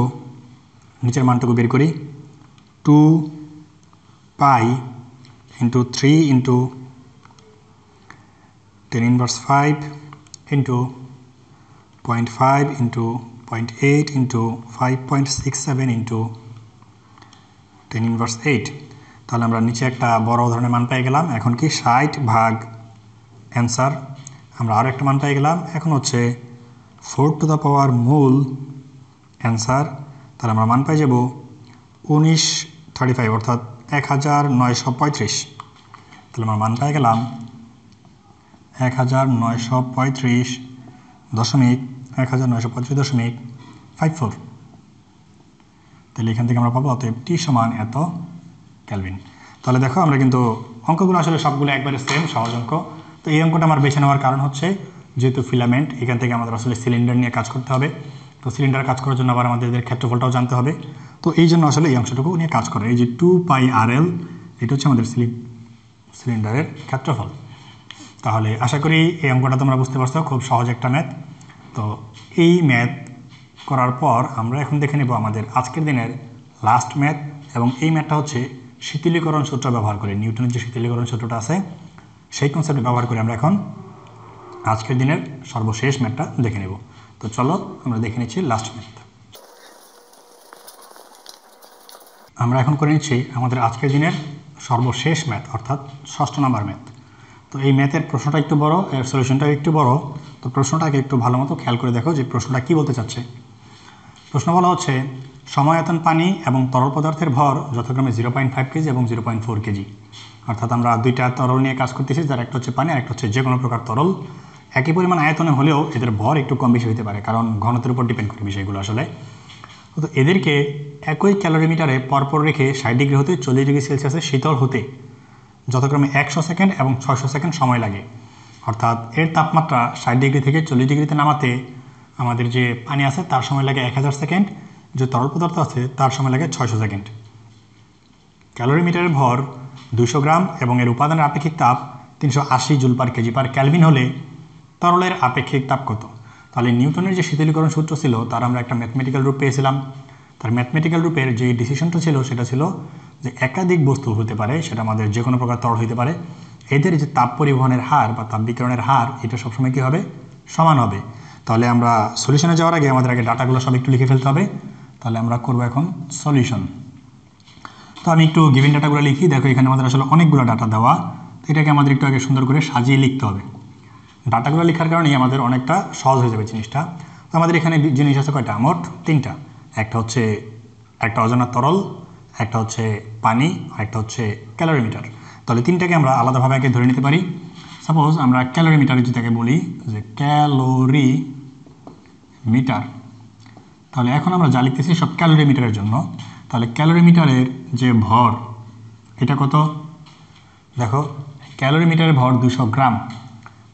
নিচের মানটুকু বের করি, 2 pi into 3 into 10 inverse 5 into 0.5 into 0.8 into 5.67 into 10 inverse 8। তাহলে আমরা নিচে একটা বড় ধরনের মান পেয়ে গেলাম। এখন কি 60 ভাগ অ্যান্সার, আমরা আরও একটা মান পেয়ে গেলাম। এখন হচ্ছে 4 টু দ্য পাওয়ার মূল অ্যান্সার। তাহলে আমরা মান পেয়ে যাব 1935 অর্থাৎ 1935। তাহলে আমরা মান পেয়ে গেলাম 1935.54। তাহলে এখান থেকে আমরা পাবো অতএব টি সমান এত কেলভিন। তাহলে দেখো আমরা কিন্তু অঙ্কগুলো আসলে সবগুলো একবারে সেম, সহজ অঙ্ক। তো এই অঙ্কটা আমার বেছে নেওয়ার কারণ হচ্ছে যেহেতু ফিলামেন্ট, এখান থেকে আমাদের আসলে সিলিন্ডার নিয়ে কাজ করতে হবে। তো সিলিন্ডার কাজ করার জন্য আবার আমাদের ক্ষেত্রফলটাও জানতে হবে। তো এই জন্য আসলে এই অংশটুকু নিয়ে কাজ করে। এই যে 2 পাই RL, এটা হচ্ছে আমাদের সিলিন্ডারের ক্ষেত্রফল। তাহলে আশা করি এই অঙ্কটা তোমরা বুঝতে পারছো, খুব সহজ একটা ম্যাথ। তো এই ম্যাথ করার পর আমরা এখন দেখে নেব আমাদের আজকের দিনের লাস্ট ম্যাথ, এবং এই ম্যাথটা হচ্ছে শীতলীকরণ সূত্র ব্যবহার করে, নিউটনের যে শীতলীকরণ সূত্রটা আছে সেই কনসেপ্ট ব্যবহার করে আমরা এখন আজকের দিনের সর্বশেষ ম্যাথটা দেখে নেব। তো চলো আমরা দেখে নিচ্ছি লাস্ট ম্যাথ। আমরা এখন করে নিচ্ছি আমাদের আজকের দিনের সর্বশেষ ম্যাথ, অর্থাৎ 6 নম্বর ম্যাথ। তো এই ম্যাথের প্রশ্নটা একটু বড়, এর সলিউশনটাও একটু বড়। তো প্রশ্নটাকে একটু ভালো মতো খেয়াল করে দেখো যে প্রশ্নটা কী বলতে চাচ্ছে। প্রশ্ন বলা হচ্ছে সময়তন পানি এবং তরল পদার্থের ভর যথাক্রমে 0.5 কেজি এবং 0.4 কেজি। অর্থাৎ আমরা দুইটা তরল নিয়ে কাজ করতেছি, যার একটা হচ্ছে পানি আর একটা হচ্ছে যে কোনো প্রকার তরল। একই পরিমাণ আয়তনে হলেও এদের ভর একটু কম বেশি হতে পারে, কারণ ঘনত্বের উপর ডিপেন্ড করে বিষয়গুলো আসলে। তো এদেরকে একই ক্যালোরিমিটারে পরপর রেখে 60 ডিগ্রি হতে 40 ডিগ্রি সেলসিয়াসে শীতল হতে যথাক্রমে 100 সেকেন্ড এবং 600 সেকেন্ড সময় লাগে। অর্থাৎ এর তাপমাত্রা 60 ডিগ্রি থেকে 40 ডিগ্রিতে নামাতে আমাদের যে পানি আছে তার সময় লাগে 1000 সেকেন্ড, যে তরল পদার্থ আছে তার সময় লাগে 600 সেকেন্ড। ক্যালোরিমিটারের ভর 200 গ্রাম এবং এর উপাদানের আপেক্ষিক তাপ 380 joule per KG per Calvin হলে তরলের আপেক্ষিক তাপ কত? তাহলে নিউটনের যে শীতলীকরণ সূত্র ছিল তার আমরা একটা ম্যাথমেটিক্যাল রূপ পেয়েছিলাম। তার ম্যাথমেটিক্যাল রূপের যে ডিসিশনটা ছিল সেটা ছিল যে একাধিক বস্তু হতে পারে, সেটা আমাদের যে কোনো প্রকার তরল হতে পারে, এদের যে তাপ পরিবহনের হার বা তাপ বিকিরণের হার এটা সবসময় কী হবে? সমান হবে। তাহলে আমরা সলিউশনে যাওয়ার আগে আমাদের আগে ডাটাগুলো সব একটু লিখে ফেলতে হবে। তাহলে আমরা করব এখন সলিউশন। তো আমি একটু গিভেন ডাটাগুলো লিখি। দেখো এখানে আমাদের আসলে অনেকগুলো ডাটা দেওয়া, তো এটাকে আমাদের একটু আগে সুন্দর করে সাজিয়ে লিখতে হবে। ডাটাগুলো লেখার কারণেই আমাদের অনেকটা সহজ হয়ে যাবে জিনিসটা। তো আমাদের এখানে জিনিস আছে কয়টা? মোট 3টা। একটা হচ্ছে একটা অজানা তরল, একটা হচ্ছে পানি, আর একটা হচ্ছে ক্যালোরিমিটার। তাহলে 3টাকে আমরা আলাদাভাবে আগে ধরে নিতে পারি। সাপোজ আমরা ক্যালোরিমিটারে যেটাকে বলি যে ক্যালোরিমিটার, তাহলে এখন আমরা যা লিখতেছি সব ক্যালোরিমিটারের জন্য। তাহলে ক্যালোরিমিটারের যে ভর এটা কত? দেখো ক্যালোরিমিটারের ভর 200 গ্রাম।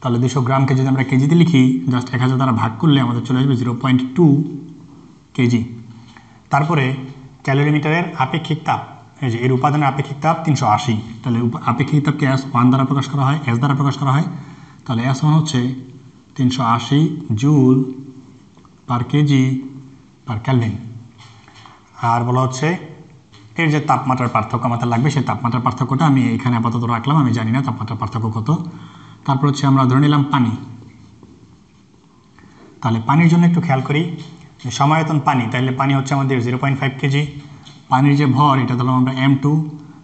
তাহলে 200 গ্রামকে যদি আমরা কেজিতে লিখি, জাস্ট 1000 দ্বারা ভাগ করলে আমাদের চলে আসবে 0.2 কেজি। তারপরে ক্যালোরিমিটারের আপেক্ষিক তাপ, এই যে এর উপাদানের আপেক্ষিক তাপ 380। তাহলে আপেক্ষিক তাপকে S1 দ্বারা প্রকাশ করা হয়, S দ্বারা প্রকাশ করা হয়। তাহলে S1 হচ্ছে 380 joule per KG per kelvin. আর বলা হচ্ছে এর যে তাপমাত্রার পার্থক্য আমাদের লাগবে, সেই তাপমাত্রার পার্থক্যটা আমি এখানে আপাতত রাখলাম, আমি জানি না তাপমাত্রার পার্থক্য কত। তারপর হচ্ছে আমরা ধরে নিলাম পানি। তাহলে পানির জন্য একটু খেয়াল করি, সময়তন পানি, তাহলে পানি হচ্ছে আমাদের 0.5 কেজি। পানির যে ভর এটা ধরলাম আমরা M2,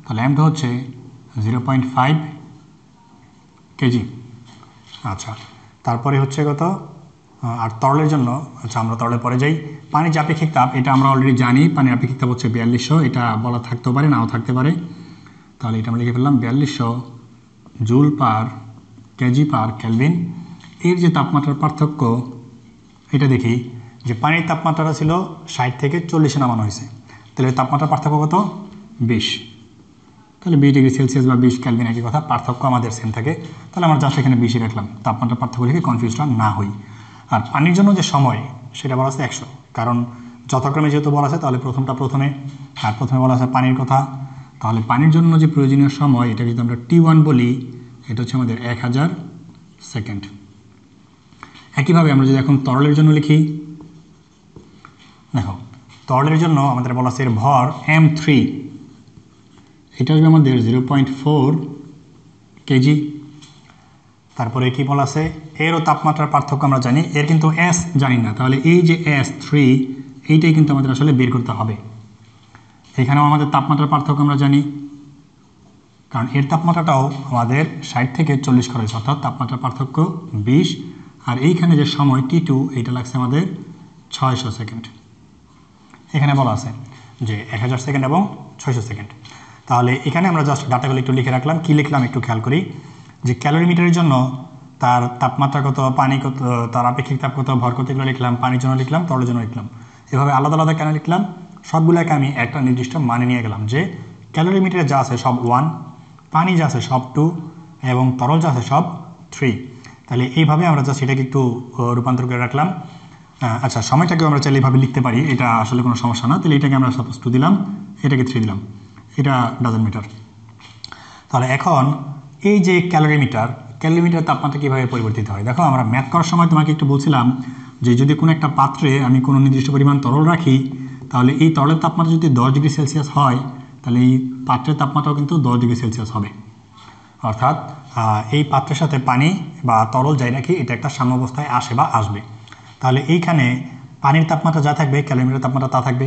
তাহলে M2 হচ্ছে 0.5 কেজি। আচ্ছা, তারপরে হচ্ছে কত? আর তরলের জন্য, আচ্ছা আমরা তরলের পরে যাই। পানির যে আপেক্ষিক তাপ এটা আমরা অলরেডি জানি, পানির আপেক্ষিক তাপ হচ্ছে 4200, এটা বলা থাকতেও পারে নাও থাকতে পারে। তাহলে এটা আমরা লিখে ফেললাম 4200 joule per KG per Calvin. এর যে তাপমাত্রার পার্থক্য এটা দেখি যে পানির তাপমাত্রাটা ছিল 60 থেকে 40-এ নামানো হয়েছে, তাহলে তাপমাত্রার পার্থক্য কত? 20। তাহলে 20 ডিগ্রি সেলসিয়াস বা 20 ক্যালভিন একই কথা, পার্থক্য আমাদের সেম থাকে। তাহলে আমরা জাস্ট এখানে 20 রাখলাম, তাপমাত্রার পার্থক্য লিখে কনফিউজটা না হই। আর পানির জন্য যে সময় সেটা বলা আছে 100, কারণ যথাক্রমে যেহেতু বলা আছে তাহলে প্রথমটা প্রথমে, আর প্রথমে বলা আছে পানির কথা। তাহলে পানির জন্য যে প্রয়োজনীয় সময় এটা যদি আমরা T1 বলি, এটা হচ্ছে আমাদের 1000 সেকেন্ড। একইভাবে আমরা যদি এখন তরলের জন্য লিখি, দেখো তরলের জন্য আমাদের বলা আছে এর ভর m3, এটা আসবে আমাদের 0.4 কেজি। তারপরে কি বলা আছে, এরও তাপমাত্রার পার্থক্য আমরা জানি, এর কিন্তু S জানি না, তাহলে এই যে S3 এইটাই কিন্তু আমাদের আসলে বের করতে হবে। এখানেও আমাদের তাপমাত্রার পার্থক্য আমরা জানি, কারণ এর তাপমাত্রাটাও আমাদের 60 থেকে 40 করা হয়েছে, অর্থাৎ তাপমাত্রার পার্থক্য 20। আর এইখানে যে সময় T2 এইটা লাগছে আমাদের 600 সেকেন্ড। এখানে বলা আছে যে 1000 সেকেন্ড এবং 600 সেকেন্ড। তাহলে এখানে আমরা জাস্ট ডাটাগুলো একটু লিখে রাখলাম। কি লিখলাম একটু খেয়াল করি, যে ক্যালোরিমিটারের জন্য তার তাপমাত্রা কত, পানি কত, তার আপেক্ষিক তাপ কত, ভর কত, এগুলো লিখলাম। পানির জন্য লিখলাম, তরলের জন্য লিখলাম। এভাবে আলাদা আলাদা কেন লিখলাম, সবগুলোকে আমি একটা নির্দিষ্ট মানে নিয়ে গেলাম, যে ক্যালোরিমিটারে যা আছে সব 1, পানি যা আছে সব 2 এবং তরল যা আছে সব 3। তাহলে এইভাবে আমরা জাস্ট এটাকে একটু রূপান্তর করে রাখলাম। আচ্ছা, সময়টাকেও আমরা চাইলে এইভাবে লিখতে পারি, এটা আসলে কোনো সমস্যা না। তাহলে এটাকে আমরা সাপোজ 2 দিলাম, এটাকে 3 দিলাম, এটা ডাজন মিটার। তাহলে এখন এই যে ক্যালোরিমিটার তাপমাত্রা কীভাবে পরিবর্তিত হয়, দেখো আমরা ম্যাথ করার সময় তোমাকে একটু বলছিলাম যে যদি কোনো একটা পাত্রে আমি কোনো নির্দিষ্ট পরিমাণ তরল রাখি, তাহলে এই তরলের তাপমাত্রা যদি 10 ডিগ্রি সেলসিয়াস হয়, তাহলে এই পাত্রের তাপমাত্রাও কিন্তু 10 ডিগ্রি সেলসিয়াস হবে। অর্থাৎ এই পাত্রের সাথে পানি বা তরল যাই রাখি, এটা একটা সাম্যাবস্থায় আসে বা আসবে। তাহলে এইখানে পানির তাপমাত্রা যা থাকবে, ক্যালোরিমিটার তাপমাত্রা তা থাকবে।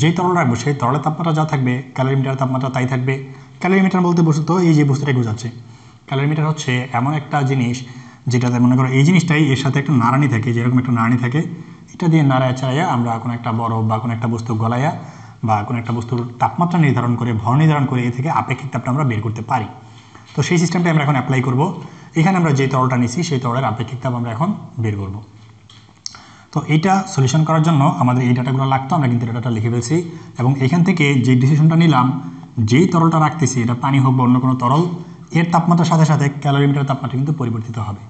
যেই তরল রাখবো সেই তরলের তাপমাত্রা যা থাকবে, ক্যালোরিমিটার তাপমাত্রা তাই থাকবে। ক্যালোরিমিটার বলতে বসে তো এই যে বস্তুটাই বোঝাচ্ছে। ক্যালোরিমিটার হচ্ছে এমন একটা জিনিস যেটাতে মনে করো এই জিনিসটাই এর সাথে একটা নাড়ানি থাকে, যেরকম একটা নাড়ানি থাকে, এটা দিয়ে নাড়ায় চাড়াইয়া আমরা কোনো একটা বরফ বা কোনো একটা বস্তু গলাইয়া বা কোনো একটা বস্তুর তাপমাত্রা নির্ধারণ করে, ভর নির্ধারণ করে এ থেকে আপেক্ষিক তাপটা আমরা বের করতে পারি। তো সেই সিস্টেমটা আমরা এখন অ্যাপ্লাই করব। এখানে আমরা যে তরলটা নিচ্ছি সেই তরলের আপেক্ষিক তাপ আমরা এখন বের করব। তো এইটা সলিউশন করার জন্য আমাদের এই ডাটাগুলো লাগতো, আমরা কিন্তু ডাটাটা লিখে ফেলছি। এবং এখান থেকে যে ডিসিশনটা নিলাম, যেই তরলটা রাখতেছি, এটা পানি হোক বা অন্য কোনো তরল, এর তাপমাত্রার সাথে সাথে ক্যালোরিমিটার তাপমাত্রা কিন্তু পরিবর্তিত হবে।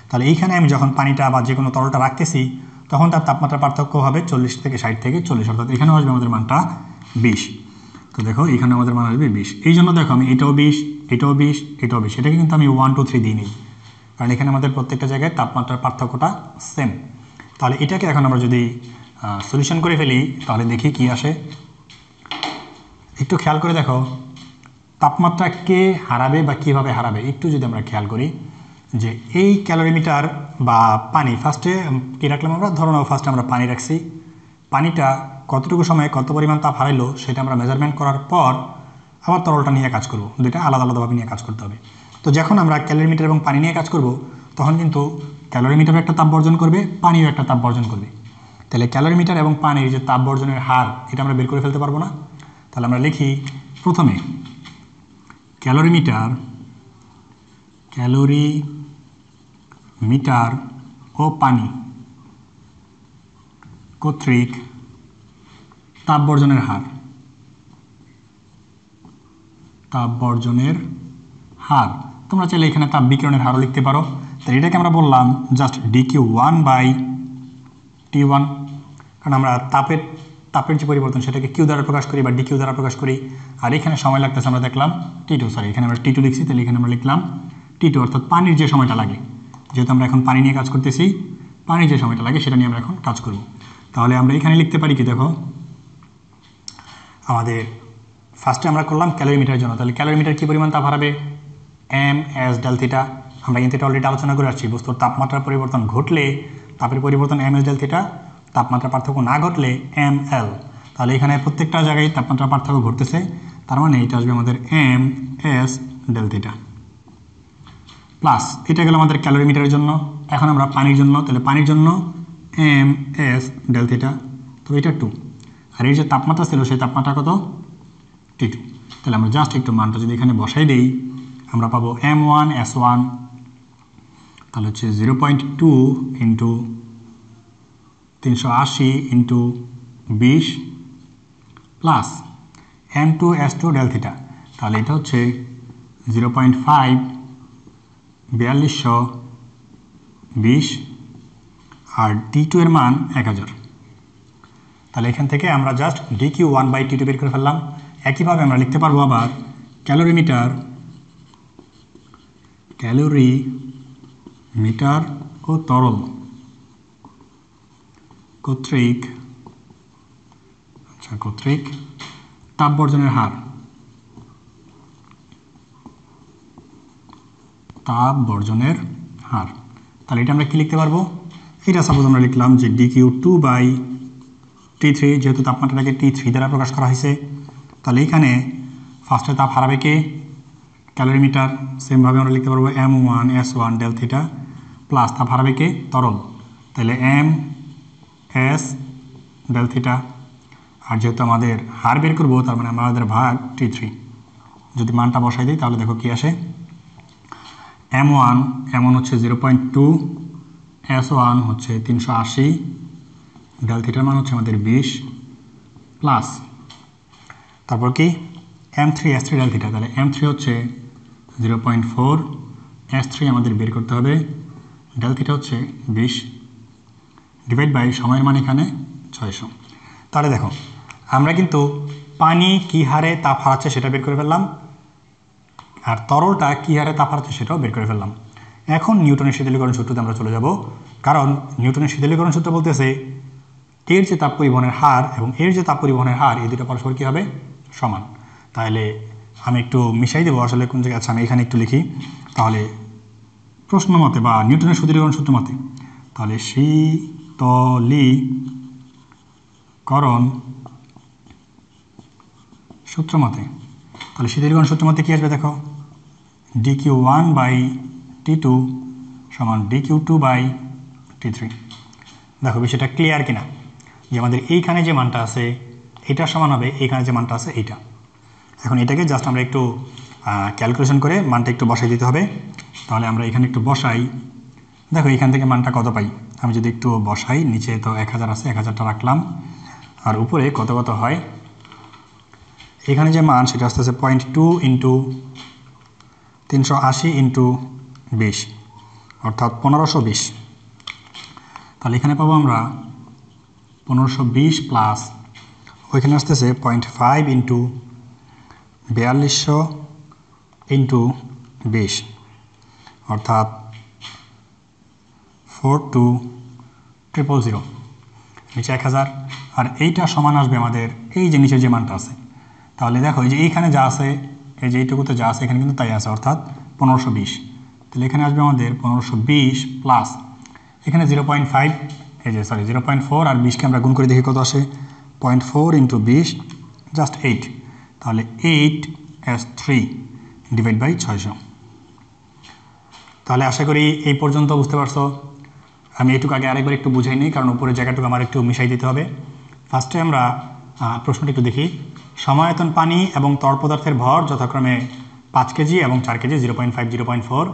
তাহলে এইখানে আমি যখন পানিটা বা যে কোনো তরলটা রাখতেছি, তখন তার তাপমাত্রার পার্থক্য হবে 40 থেকে 60 থেকে 40, অর্থাৎ এখানেও আসবে আমাদের মানটা 20। তো দেখো এখানে আমাদের মান আসবে 20। এই জন্য দেখো আমি এটাও 20, এটাও 20, এটাও 20, এটাকে কিন্তু আমি 1 2 3 দিই নিই, কারণ এখানে আমাদের প্রত্যেকটা জায়গায় তাপমাত্রার পার্থক্যটা সেম। তাহলে এটাকে এখন আমরা যদি সলিউশন করে ফেলি, তাহলে দেখি কি আসে। একটু খেয়াল করে দেখো তাপমাত্রা কে হারাবে বা কীভাবে হারাবে, একটু যদি আমরা খেয়াল করি যে এই ক্যালোরিমিটার বা পানি, ফার্স্টে কী রাখলাম আমরা, ধরো ফার্স্টে আমরা পানি রাখছি, পানিটা কতটুকু সময়ে কত পরিমাণ তাপ হারাইলো সেটা আমরা মেজারমেন্ট করার পর আবার তরলটা নিয়ে কাজ করব, দুইটা আলাদা আলাদাভাবে নিয়ে কাজ করতে হবে। তো যখন আমরা ক্যালোরিমিটার এবং পানি নিয়ে কাজ করব, তখন কিন্তু ক্যালোরিমিটারও একটা তাপ বর্জন করবে, পানিও একটা তাপ বর্জন করবে। তাহলে ক্যালোরিমিটার এবং পানির যে তাপ বর্জনের হার, এটা আমরা বের করে ফেলতে পারবো না। তাহলে আমরা লিখি প্রথমে ক্যালোরিমিটার ও পানি কর্তৃক তাপ বর্জনের হার, তোমরা চাইলে এখানে তাপ বিকিরণের হারও লিখতে পারো। তাহলে এটাকে আমরা বললাম জাস্ট dQ1/T1, কারণ আমরা তাপের যে পরিবর্তন সেটাকে কিউ দ্বারা প্রকাশ করি বা ডিকিউ দ্বারা প্রকাশ করি। আর এখানে সময় লাগতেছে আমরা দেখলাম T2, এখানে আমরা T2 লিখছি, তাহলে এখানে আমরা লিখলাম T2, অর্থাৎ পানির যে সময়টা লাগে, যেহেতু আমরা এখন পানি নিয়ে কাজ করতেছি, পানির যে সময়টা লাগে সেটা নিয়ে আমরা এখন কাজ করব। তাহলে আমরা এখানে লিখতে পারি কি, দেখো আমাদের ফার্স্টে আমরা করলাম ক্যালোরিমিটারের জন্য, তাহলে ক্যালোরিমিটার কী পরিমাণ তাপ হারাবে, ms ডেল থিটা। আমরা কিন্তু এটা অলরেডি আলোচনা করে আসছি, বস্তুর তাপমাত্রার পরিবর্তন ঘটলে তাপের পরিবর্তন ms ডেল থিটা, তাপমাত্রা পার্থক্য না ঘটলে ml। তাহলে এখানে প্রত্যেকটা জায়গায় তাপমাত্রা পার্থক্য ঘটতেছে, তার মানে এটা আসবে আমাদের ms ডেল থিটা প্লাস, এটা গেল আমাদের ক্যালোরিমিটারের জন্য। এখন আমরা পানির জন্য, তাহলে পানির জন্য ms ডেল থিটা, তো এটা 2। আর এই যে তাপমাত্রা ছিল সেই তাপমাত্রা কত, T2। তাহলে আমরা জাস্ট একটু মানটা যদি এখানে বসাই দিই, আমরা পাবো m1s1, তাহলে হচ্ছে 0.2 into 380 into 20 plus m2s2 del theta, তাহলে এটা হচ্ছে 0.5 4220 আর T2 এর মান 1000। তাহলে এখান থেকে আমরা জাস্ট dQ1/T2 বের করে ফেললাম। একইভাবে আমরা লিখতে পারবো আবার ক্যালোরিমিটার ক্যালোরি মিটার ও তরল কর্তৃক তাপ বর্জনের হার তাহলে এটা আমরা কি লিখতে পারবো? এটা সাপোজ আমরা লিখলাম যে dQ2/T3, যেহেতু তাপমাত্রাটাকে T3 দ্বারা প্রকাশ করা হয়েছে, তাহলে এখানে ফার্স্টে তাপ হারাবে কে? ক্যালোরিমিটার। সেমভাবে আমরা লিখতে পারবো M1S1 ডেল থিটা প্লাস তাপ হারাবে কে? তরল। তাহলে MS ডেল থিটা। আর যেহেতু আমাদের হার বের করবো, তার মানে আমাদের ভাগ T3। যদি মানটা বসাই দিই তাহলে দেখো কি আসে। M1 হচ্ছে 0.2, S1 হচ্ছে 380, ডেল থিটার মান হচ্ছে আমাদের 20 প্লাস তারপর কি M3S3 ডেল থিটা। তাহলে M3 হচ্ছে 0.4, S3 আমাদের বের করতে হবে, ডেল থিটা হচ্ছে 20 ডিভাইড বাই সময়ের মান এখানে 600। তাহলে দেখো আমরা কিন্তু পানি কী হারে তাপ হারাচ্ছে সেটা বের করে ফেললাম, আর তরলটা কী হারে তাপ হারাচ্ছে সেটাও বের করে ফেললাম। এখন নিউটনের শীতলীকরণ সূত্রতে আমরা চলে যাব, কারণ নিউটনের শীতলীকরণ সূত্র বলতেছে এর যে তাপ পরিবহনের হার এবং এর যে তাপ পরিবহনের হার, এই দুটো পরস্পর কী হবে? সমান। তাহলে আমি একটু মিশাই দেবো আসলে কোন জায়গায়। আচ্ছা, আমি এখানে একটু লিখি তাহলে প্রশ্ন মতে বা নিউটনের শীতলীকরণ সূত্র মতে। তাহলে শীতলীকরণ সূত্র মতে, তাহলে শীতলীকরণ সূত্র মতে কী আসবে দেখো? dQ1/T2 সমান dQ2/T3। দেখো বিষয়টা ক্লিয়ার কিনা, যে আমাদের এইখানে যে মানটা আছে এটা সমান হবে এইখানে যে মানটা আছে এইটা। এখন এটাকে জাস্ট আমরা একটু ক্যালকুলেশন করে মানটা একটু বসাই দিতে হবে। তাহলে আমরা এখানে একটু বসাই, দেখো এখান থেকে মানটা কত পাই। আমি যদি একটু বসাই, নিচে তো 1000 আছে, 1000টা রাখলাম, আর উপরে কত হয়। এখানে যে মান সেটা আসতেছে 0.2 ইন্টু 380 ইন্টু 20, অর্থাৎ 1520। তাহলে এখানে পাবো আমরা 1520 প্লাস ওইখানে আসতেছে 0.5 ইন্টু 4200 ইন্টু 20, অর্থাৎ 42000 নিচে 1000। আর এইটা সমান আসবে আমাদের এই যে নিচের যে মানটা আছে। তাহলে দেখো এই যে এইখানে যা আছে, এই যে এইটুকুতে যা আছে এখানে কিন্তু তাই আছে, অর্থাৎ 1520। তাহলে এখানে আসবে আমাদের 1520 প্লাস এখানে 0.5, এই যে 0.4 আর 20কে আমরা গুণ করে দেখি কত আসে। 0.4 ইন্টু 20 জাস্ট 8, তাহলে 8S3 ডিভাইড বাই 600। তাহলে আশা করি এই পর্যন্ত বুঝতে পারছো। আমি এইটুকু আগে আরেকবার একটু বুঝাই নিই, কারণ উপরের জায়গাটুকু আমার একটু মিশাই দিতে হবে। ফার্স্টে আমরা প্রশ্নটি একটু দেখি। সমায়তন পানি এবং তরল পদার্থের ভর যথাক্রমে 5 কেজি এবং 4 কেজি, 0.5, 0.4,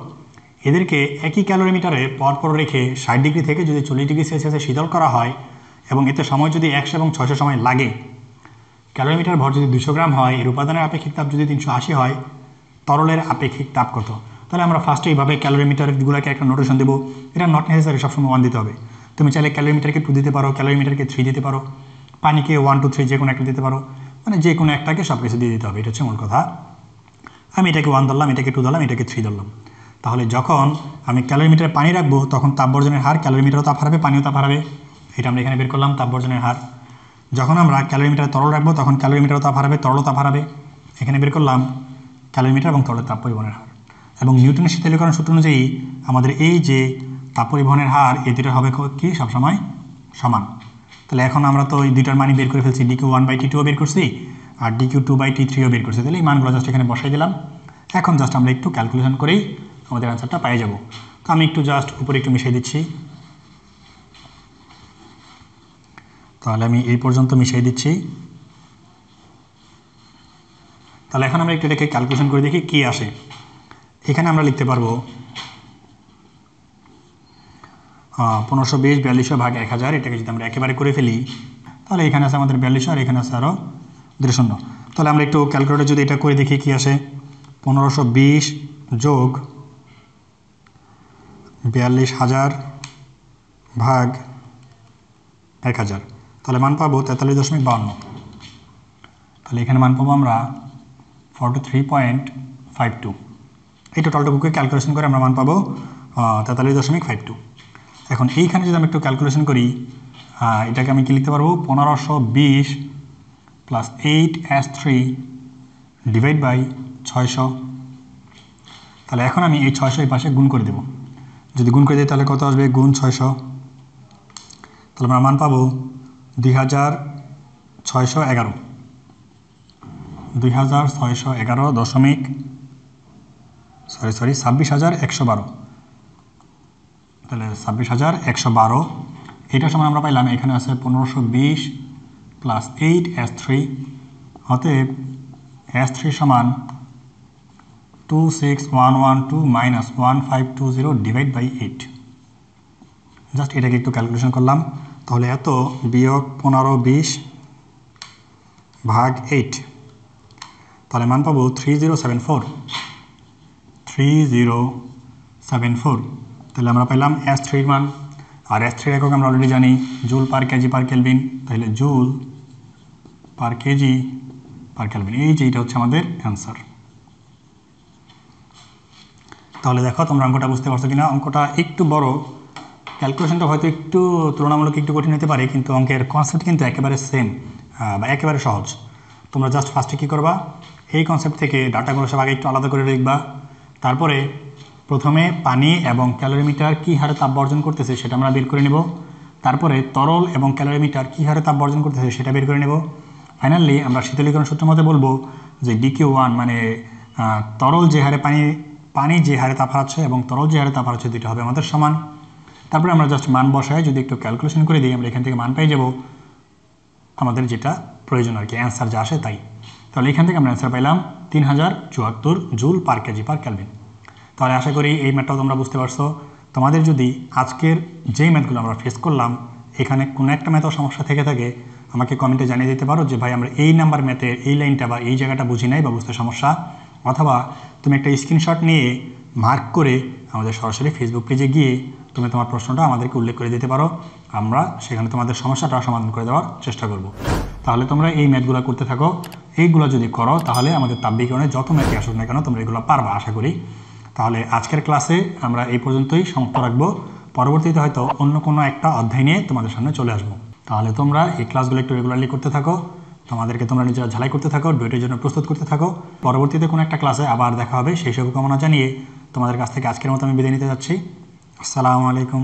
এদেরকে একই ক্যালোরিমিটারে পরপর রেখে 60 ডিগ্রি থেকে যদি 40 ডিগ্রি সেলসিয়াসে শীতল করা হয় এবং এতে সময় যদি 100 এবং 600 সময় লাগে, ক্যালোরিমিটার ভর যদি 200 গ্রাম হয়, এর উপাদানের আপেক্ষিক তাপ যদি 380 হয়, তরলের আপেক্ষিক তাপ কত? তাহলে আমরা ফার্স্টে এইভাবে ক্যালোরিমিটারগুলোকে একটা নোটেশন দেবো। এটা নট নেসেসারি সবসময় 1 দিতে হবে। তুমি চাইলে ক্যালোরিমিটারকে 2 দিতে পারো, ক্যালোরিমিটারকে 3 দিতে পারো, পানিকে 1, 2, 3 যে কোনো একটা দিতে পারো, মানে যে কোনো একটাকে সব কিছু দিয়ে দিতে হবে। এটা হচ্ছে মূল কথা। আমি এটাকে 1 ধরলাম, এটাকে 2 ধরলাম, এটাকে 3 ধরলাম। তাহলে যখন আমি ক্যালোরিমিটারে পানি রাখবো তখন তাপ বর্জনের হার, ক্যালোরিমিটারও তাপ হারাবে, পানিও তাপ হারাবে। এটা আমরা এখানে বের করলাম তাপ বর্জনের হার। যখন আমরা ক্যালোরিমিটারে তরল রাখবো তখন ক্যালোরিমিটারও তাপ হারাবে, তরলও তাপ হারাবে। এখানে বের করলাম ক্যালোরিমিটার এবং তরলের তাপ পরিবহনের হার। এবং নিউটনের শীতলীকরণ সূত্র অনুযায়ী আমাদের এই যে তাপ পরিবহনের হার, এই দুটো হবে কি সবসময় সমান। তাহলে এখন আমরা তো এই দুইটার মানই বের করে ফেলছি, dQ1/T2ও বের করছি আর dQ2/T3ও বের করছি। তাহলে এই মানগুলো জাস্ট এখানে বসাই দিলাম। এখন জাস্ট আমরা একটু ক্যালকুলেশন করেই আমাদের অ্যান্সারটা পেয়ে যাব। তো আমি একটু জাস্ট উপরে একটু মিশিয়ে দিচ্ছি। তাহলে আমি এই পর্যন্ত মিশিয়ে দিচ্ছি। তাহলে এখন আমরা একটু এটাকে ক্যালকুলেশন করে দেখি কি আসে। এখানে আমরা লিখতে পারবো 1520 4200 ভাগ 1000। এটাকে যদি আমরা একেবারে করে ফেলি তাহলে এখানে আছে আমাদের 4200 আর এখানে আছে আরও 0 তাহলে আমরা একটু ক্যালকুলেটর যদি এটা করে দেখি কি আসে। 1520 যোগ 42000 ভাগ 1000, তাহলে মান পাবো 43.52। তাহলে এখানে মান পাবো আমরা 43.52। এই টোটালটুকুকে ক্যালকুলেশন করে আমরা মান পাবো 43.52। এখন এইখানে যদি আমি একটু ক্যালকুলেশন করি, এটাকে আমি কি লিখতে পারবো 1520 প্লাস 8s3 ডিভাইড বাই 600। তাহলে এখন আমি এই 600 এই পাশে গুণ করে দেব। যদি গুণ করে দিই তাহলে কত আসবে, গুণ 600, তাহলে আমরা মান পাবো 2611 26,112, তাহলে 26,112। এটার সমান আমরা পাইলাম, এখানে আছে 1520 প্লাস 8s3, অতএব s3 সমান 26112 মাইনাস 1520 ডিভাইড বাই 8। জাস্ট এটাকে একটু ক্যালকুলেশন করলাম, তাহলে এত বিয়োগ 1520 ভাগ 8, তাহলে মান পাবো 3074। তাহলে আমরা পেলাম s3 এর মান, আর s3 একক আমরা অলরেডি জানি joule per KG per kelvin, তাহলে joule per KG per kelvin, এই যে এটা হচ্ছে আমাদের অ্যান্সার। তাহলে দেখো তোমরা অঙ্কটা বুঝতে পারছো কিনা। অঙ্কটা একটু বড়, ক্যালকুলেশনটা হয়তো একটু তুলনামূলক একটু কঠিন হতে পারে, কিন্তু অঙ্কের কনসেপ্ট কিন্তু একেবারে সেম বা একেবারে সহজ। তোমরা জাস্ট ফার্স্টে কী করবা, এই কনসেপ্ট থেকে ডাটাগুলো সব আগে একটু আলাদা করে লিখবা। তারপরে প্রথমে পানি এবং ক্যালোরিমিটার কী হারে তাপ বর্জন করতেছে সেটা আমরা বের করে নেব। তারপরে তরল এবং ক্যালোরিমিটার কী হারে তাপ বর্জন করতেছে সেটা বের করে নেব। ফাইনালি আমরা শীতলীকরণ সূত্র মতে বলবো যে DQ1 মানে তরল যে হারে পানি যে হারে তাপ হারাচ্ছে এবং তরল যে হারে তাপ হারাচ্ছে দুটো হবে আমাদের সমান। তারপরে আমরা জাস্ট মান বসায় যদি একটু ক্যালকুলেশন করে দিই, আমরা এখান থেকে মান পেয়ে যাব আমাদের যেটা প্রয়োজন আর কি, অ্যান্সার যা আসে তাই। তাহলে এখান থেকে আমরা অ্যান্সার পাইলাম 3074 joule per KG per kelvin. তাহলে আশা করি এই ম্যাথটাও তোমরা বুঝতে পারছো। তোমাদের যদি আজকের যেই ম্যাথগুলো আমরা ফেস করলাম এখানে কোনো একটা ম্যাথও সমস্যা থেকে থাকে, আমাকে কমেন্টে জানিয়ে দিতে পারো যে ভাই আমরা এই নাম্বার ম্যাথের এই লাইনটা বা এই জায়গাটা বুঝি নাই বা বুঝতে সমস্যা, অথবা তুমি একটা স্ক্রিনশট নিয়ে মার্ক করে আমাদের সরাসরি ফেসবুক পেজে গিয়ে তুমি তোমার প্রশ্নটা আমাদেরকে উল্লেখ করে দিতে পারো, আমরা সেখানে তোমাদের সমস্যাটা সমাধান করে দেওয়ার চেষ্টা করব। তাহলে তোমরা এই ম্যাথগুলো করতে থাকো, এইগুলো যদি করো তাহলে আমাদের তাপবিজ্ঞানে যত ম্যাথই আসুক না কেন তোমরা এগুলো পারবা আশা করি। তাহলে আজকের ক্লাসে আমরা এই পর্যন্তই সমাপ্ত রাখবো, পরবর্তীতে হয়তো অন্য কোনো একটা অধ্যায় নিয়ে তোমাদের সামনে চলে আসবো। তাহলে তোমরা এই ক্লাসগুলো একটু রেগুলারলি করতে থাকো, তোমাদেরকে তোমরা নিজেরা ঝালাই করতে থাকো, ডুয়েটের জন্য প্রস্তুত করতে থাকো। পরবর্তীতে কোনো একটা ক্লাসে আবার দেখা হবে, সেই শুভকামনা জানিয়ে তোমাদের কাছ থেকে আজকের মতো আমি বিদায় নিতে যাচ্ছি। আসসালামু আলাইকুম।